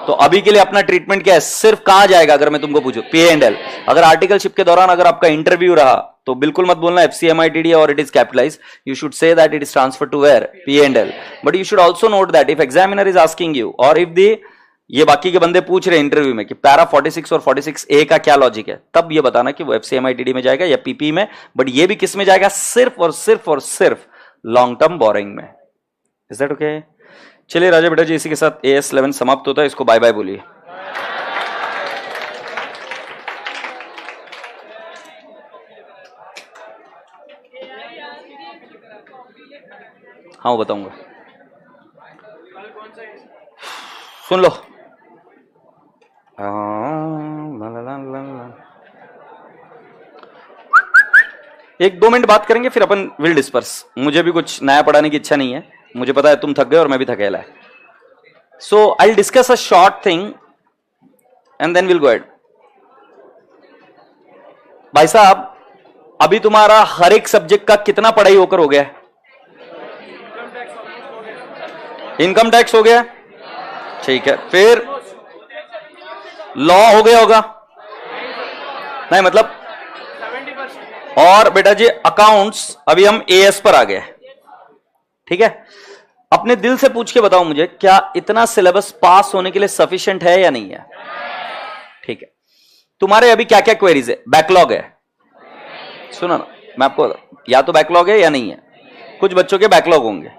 तो अभी के लिए अपना ट्रीटमेंट क्या है? सिर्फ कहां जाएगा अगर मैं तुमको पूछूं? P&L. अगर आर्टिकलशिप के दौरान अगर आपका इंटरव्यू रहा तो बिल्कुल मत बोलना FCMI TD और it is capitalize. You should say that it is transfer to where? P&L. But you should also note that if examiner is asking you और इफ दी ये बाकी के बंदे पूछ रहे हैं इंटरव्यू में कि पैरा 46 और 46A का क्या लॉजिक है, तब ये बताना कि वो FCMI TD में जाएगा या PP में. बट ये भी किस में जाएगा? सिर्फ और सिर्फ लॉन्ग टर्म बोरिंग में. Is that okay? चलिए राजा बेटा जी, इसी के साथ AS11 समाप्त होता है. इसको बाय बाय बोलिए. हाँ वो बताऊंगा. सुन लो. एक 2 मिनट बात करेंगे फिर अपन विल डिस्पर्स. मुझे भी कुछ नया पढ़ाने की इच्छा नहीं है. मुझे पता है तुम थक गए और मैं भी थकेला है. So I will discuss a short thing and then will go ahead. भाई साहब अभी तुम्हारा हर एक सब्जेक्ट का कितना पढ़ाई होकर हो गया? इनकम टैक्स हो गया, ठीक है. फिर लॉ हो गया होगा? नहीं मतलब. और बेटा जी अकाउंट्स अभी हम AS पर आ गए, ठीक है. अपने दिल से पूछ के बताओ मुझे, क्या इतना सिलेबस पास होने के लिए सफिशिएंट है या नहीं है? ठीक है. तुम्हारे अभी क्या क्या क्वेरीज है? बैकलॉग है. सुनो ना, मैं आपको या तो बैकलॉग है या नहीं है. कुछ बच्चों के बैकलॉग होंगे.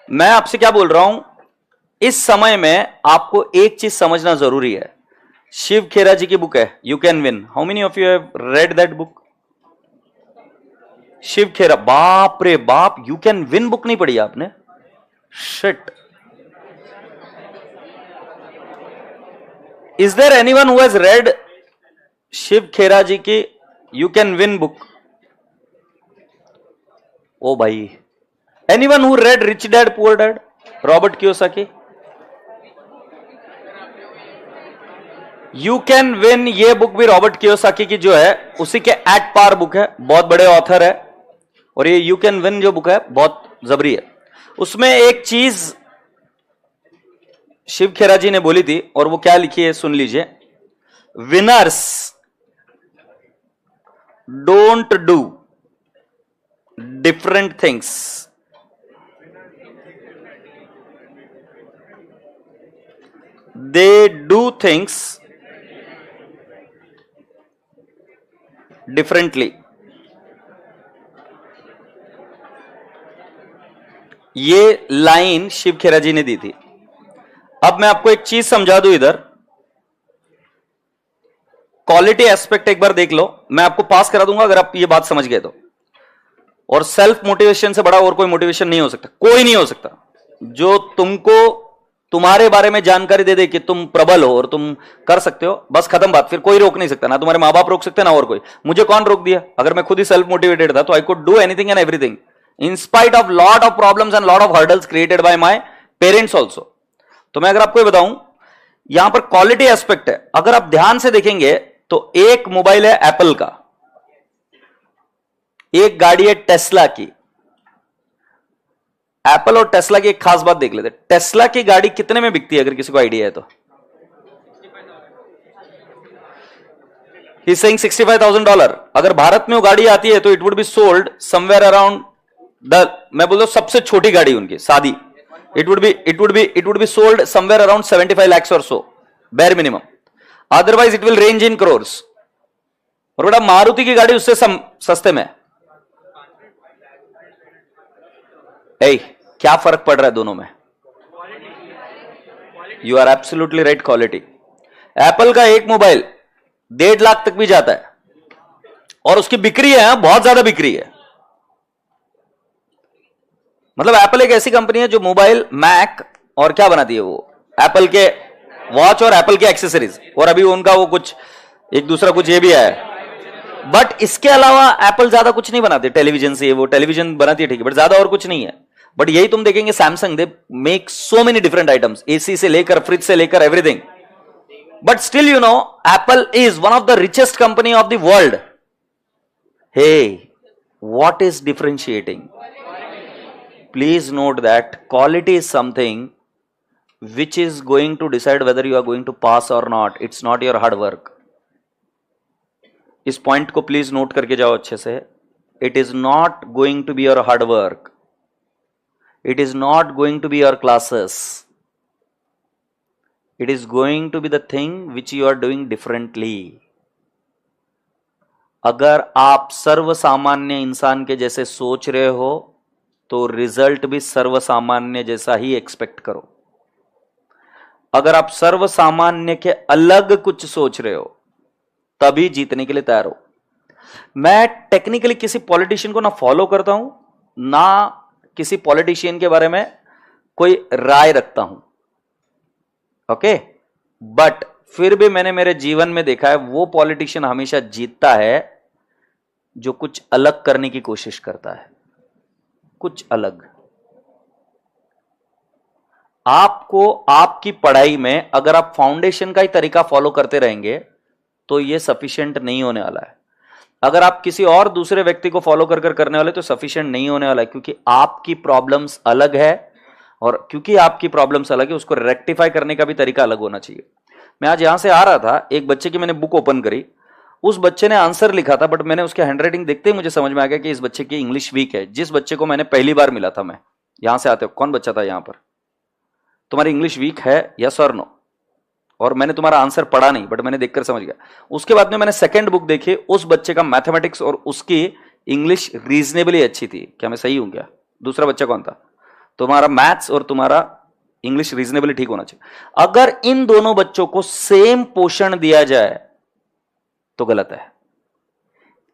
मैं आपसे क्या बोल रहा हूं, इस समय में आपको एक चीज समझना जरूरी है. शिव खेरा जी की बुक है you can win. How many of you have read that book? Shiv Khera, बाप रे बाप, यू कैन विन बुक नहीं पढ़ी आपने? Shit. Is there anyone who has read Shiv Khera ji की यू कैन विन बुक? ओ भाई. Anyone who read Rich Dad Poor Dad, Robert Kiyosaki? You can win, ये बुक भी रॉबर्ट कियोसाकी की जो है उसी के एट पार बुक है, बहुत बड़े ऑथर है, और ये यू कैन विन जो बुक है बहुत जबरी है। उसमें एक चीज शिव खेरा जी ने बोली थी, और वो क्या लिखी है सुन लीजिए। Winners don't do different things, they do things differently. ये लाइन शिव खेरा जी ने दी थी। अब मैं आपको एक चीज समझा दूं, इधर क्वालिटी एस्पेक्ट एक बार देख लो, मैं आपको पास करा दूंगा अगर आप ये बात समझ गए तो। और सेल्फ मोटिवेशन से बड़ा और कोई मोटिवेशन नहीं हो सकता, कोई नहीं हो सकता जो तुमको तुम्हारे बारे में जानकारी दे दे कि तुम प्रबल हो और तुम कर सकते हो, बस खत्म बात। फिर कोई रोक नहीं सकता, ना तुम्हारे मां बाप रोक सकते ना और कोई। मुझे कौन रोक दिया? अगर मैं खुद ही सेल्फ मोटिवेटेड था तो I could do anything and everything in spite of lot of problems and lot of hurdles created by my parents also. तो मैं अगर आपको ये बताऊं, यहां पर क्वालिटी एस्पेक्ट है। अगर आप ध्यान से देखेंगे तो एक मोबाइल है एप्पल का, एक गाड़ी है टेस्ला की। एप्पल और टेस्ला की एक खास बात देख लेते। टेस्ला की गाड़ी कितने में बिकती है अगर किसी को आइडिया है तो? He saying $65,000। अगर भारत में वो गाड़ी आती है तो it would be sold somewhere around the, मैं बोल रहा हूं सबसे छोटी गाड़ी उनकी सादी, it would be sold somewhere around 75 lakhs और सो, बेर minimum. Otherwise it will range इन करोर्स। और बेटा मारुति की गाड़ी उससे सस्ते में। क्या फर्क पड़ रहा है दोनों में? You are absolutely right, quality. Apple का एक मोबाइल 1.5 लाख तक भी जाता है और उसकी बिक्री है बहुत ज्यादा बिक्री है। मतलब एप्पल एक ऐसी कंपनी है जो मोबाइल, मैक और क्या बनाती है, वो एप्पल के वॉच और एप्पल के एक्सेसरीज, और अभी उनका वो कुछ एक दूसरा कुछ ये भी है। बट इसके अलावा एप्पल ज्यादा कुछ नहीं बनाती। टेलीविजन से वो टेलीविजन बनाती है ठीक है, बट ज्यादा और कुछ नहीं है। बट यही तुम देखेंगे Samsung, they make so many different items, AC से लेकर फ्रिज से लेकर everything. But still you know Apple is one of the richest company of the world. Hey, what is differentiating? Please note that quality is something which is going to decide whether you are going to pass or not. It's not your hard work. इस point को please note करके जाओ अच्छे से। It is not going to be your hard work. It is not going to be your classes. It is going to be the thing which you are doing differently. अगर आप सर्वसामान्य इंसान के जैसे सोच रहे हो तो रिजल्ट भी सर्वसामान्य जैसा ही एक्सपेक्ट करो। अगर आप सर्वसामान्य के अलग कुछ सोच रहे हो तभी जीतने के लिए तैयार हो। मैं टेक्निकली किसी पॉलिटिशियन को ना फॉलो करता हूं ना किसी पॉलिटिशियन के बारे में कोई राय रखता हूं, ओके। बट फिर भी मैंने मेरे जीवन में देखा है वो पॉलिटिशियन हमेशा जीतता है जो कुछ अलग करने की कोशिश करता है, कुछ अलग। आपको आपकी पढ़ाई में अगर आप फाउंडेशन का ही तरीका फॉलो करते रहेंगे तो यह सफिशिएंट नहीं होने वाला है। अगर आप किसी और दूसरे व्यक्ति को फॉलो कर करने वाले तो सफिशिएंट नहीं होने वाला है, क्योंकि आपकी प्रॉब्लम्स अलग है, और क्योंकि आपकी प्रॉब्लम्स अलग है उसको रेक्टिफाई करने का भी तरीका अलग होना चाहिए। मैं आज यहां से आ रहा था, एक बच्चे की मैंने बुक ओपन करी, उस बच्चे ने आंसर लिखा था, बट मैंने उसके हैंडराइटिंग देखते ही मुझे समझ में आ गया कि इस बच्चे की इंग्लिश वीक है। जिस बच्चे को मैंने पहली बार मिला था, मैं यहां से आते हो, कौन बच्चा था यहां पर, तुम्हारी इंग्लिश वीक है यस और नो, और मैंने तुम्हारा आंसर पढ़ा नहीं बट मैंने देखकर समझ गया। उसके बाद में मैंने सेकंड बुक देखी, उस बच्चे का मैथमेटिक्स और उसकी इंग्लिश रीजनेबली अच्छी थी। क्या मैं सही हूं क्या? दूसरा बच्चा कौन था? तुम्हारा मैथ्स और तुम्हारा इंग्लिश रीजनेबली ठीक होना चाहिए। अगर इन दोनों बच्चों को सेम पोषण दिया जाए तो गलत है।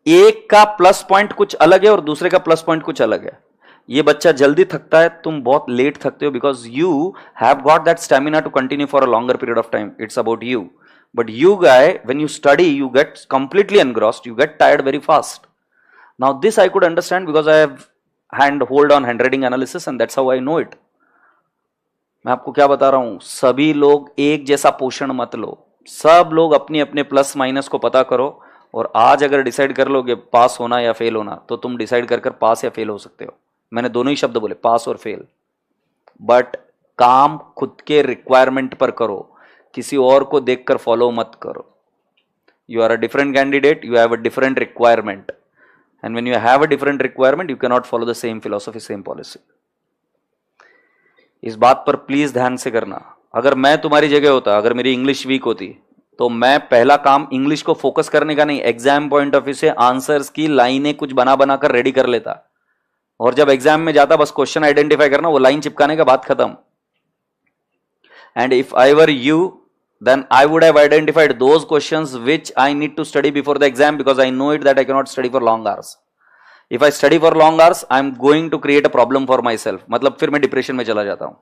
एक का प्लस पॉइंट कुछ अलग है और दूसरे का प्लस पॉइंट कुछ अलग है। ये बच्चा जल्दी थकता है, तुम बहुत लेट थकते हो, because you have got that stamina to continue for a longer period of time. It's about you. But you guy, when you study you get completely engrossed, you get tired very fast. Now this I could understand because I have hand hold on handwriting analysis and that's how I know it. मैं आपको क्या बता रहा हूं, सभी लोग एक जैसा पोषण मत लो। सब लोग अपनी अपने प्लस माइनस को पता करो, और आज अगर डिसाइड कर लोगे पास होना या फेल होना, तो तुम डिसाइड कर पास या फेल हो सकते हो। मैंने दोनों ही शब्द बोले, पास और फेल। बट काम खुद के रिक्वायरमेंट पर करो, किसी और को देखकर फॉलो मत करो। You are a different candidate, you have a different requirement, and when you have a different requirement you can not follow the same philosophy, same policy. इस बात पर प्लीज ध्यान से करना। अगर मैं तुम्हारी जगह होता, अगर मेरी इंग्लिश वीक होती, तो मैं पहला काम इंग्लिश को फोकस करने का नहीं, एग्जाम पॉइंट ऑफ व्यू से आंसर्स की लाइनें कुछ बना बनाकर रेडी कर लेता, और जब एग्जाम में जाता बस क्वेश्चन आइडेंटिफाई करना, वो लाइन चिपकाने का बात खत्म। And if I were you, then I would have identified those questions which I need to study before the exam, because I know it that I cannot study for long hours. If I study for long hours, I am going to create a problem for myself. मतलब फिर मैं depression में चला जाता हूं।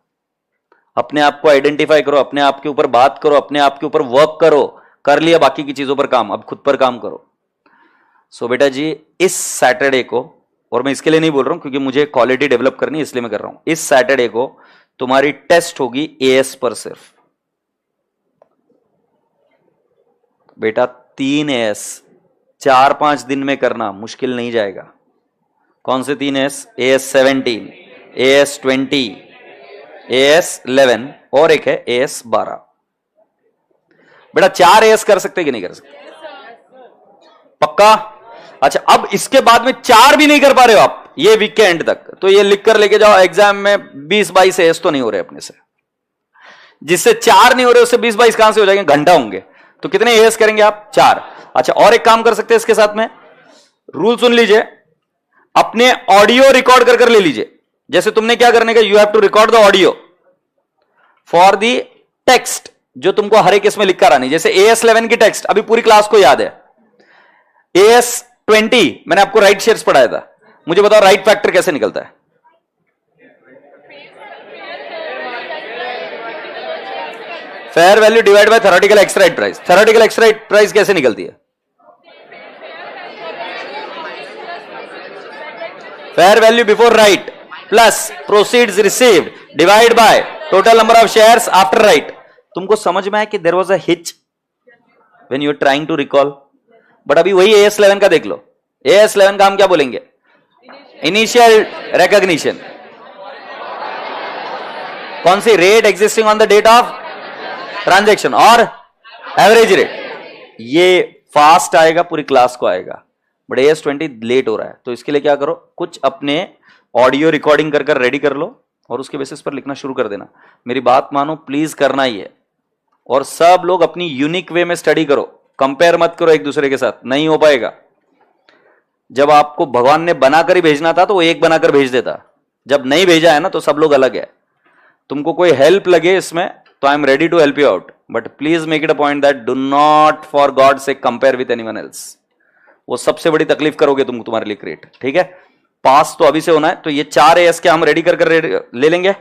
अपने आप को आइडेंटिफाई करो, अपने आप के ऊपर बात करो, अपने आप के ऊपर वर्क करो। कर लिया बाकी की चीजों पर काम, अब खुद पर काम करो। सो बेटा जी, इस सैटरडे को, और मैं इसके लिए नहीं बोल रहा हूं क्योंकि मुझे क्वालिटी डेवलप करनी है इसलिए मैं कर रहा हूं, इस सैटरडे को तुम्हारी टेस्ट होगी एएस पर सिर्फ। बेटा 3 एएस 4-5 दिन में करना मुश्किल नहीं जाएगा। कौन से 3 एस? एएस 17, एएस 20, एएस 11 और एक है एएस 12। बेटा 4 एएस कर सकते कि नहीं कर सकते? पक्का? अच्छा, अब इसके बाद में 4 भी नहीं कर पा रहे हो आप ये वीक के एंड तक, तो ये लिख कर लेके जाओ, एग्जाम में 20-22 एएस तो नहीं हो रहे अपने से। जिससे 4 नहीं हो रहे उससे 20-22 कहां से हो जाएंगे? घंटा होंगे। तो कितने एएस करेंगे आप? 4। अच्छा, और एक काम कर सकते हैं इसके साथ में, रूल सुन लीजिए, अपने ऑडियो रिकॉर्ड कर ले लीजिए। जैसे तुमने क्या करने का, you have to record the audio for the text जो तुमको हर एक इसमें लिख कर आनी। जैसे एएस 11 की टेक्स्ट अभी पूरी क्लास को याद है। एएस 20 मैंने आपको राइट शेयर्स पढ़ाया था, मुझे बताओ राइट फैक्टर कैसे निकलता है? Fair value divide by theoretical extra right price. Theoretical extra right price कैसे निकलती है? Fair value before right plus proceeds received divide by total number of shares after right. तुमको समझ में आया कि there was a hitch when you are trying to recall? But अभी वही एएस 11 का देख लो। एएस 11 का हम क्या बोलेंगे? Initial recognition. कौन सी? Rate existing on the date of transaction और एवरेज रेट। ये फास्ट आएगा, पूरी क्लास को आएगा, बट एएस 20 लेट हो रहा है। तो इसके लिए क्या करो, कुछ अपने ऑडियो रिकॉर्डिंग कर रेडी कर लो और उसके बेसिस पर लिखना शुरू कर देना। मेरी बात मानो, प्लीज करना ही है। और सब लोग अपनी यूनिक वे में स्टडी करो, कंपेयर मत करो एक दूसरे के साथ, नहीं हो पाएगा। जब आपको भगवान ने बनाकर ही भेजना था तो वो एक बनाकर भेज देता, जब नहीं भेजा है ना तो सब लोग अलग है। तुमको कोई हेल्प लगे इसमें तो I am ready to help you out, but please make it a point that do not for God sake compare with anyone else. वो सबसे बड़ी तकलीफ करोगे तुम, तुम्हारे लिए क्रिएट। ठीक है, पास तो अभी से होना है। तो ये 4 एएस के हम रेडी कर ले लेंगे।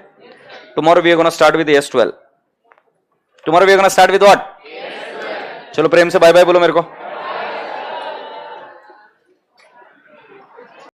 Tomorrow we are gonna start with AS 12। Tomorrow we are gonna start with what? चलो प्रेम से बाय बाय बोलो मेरे को।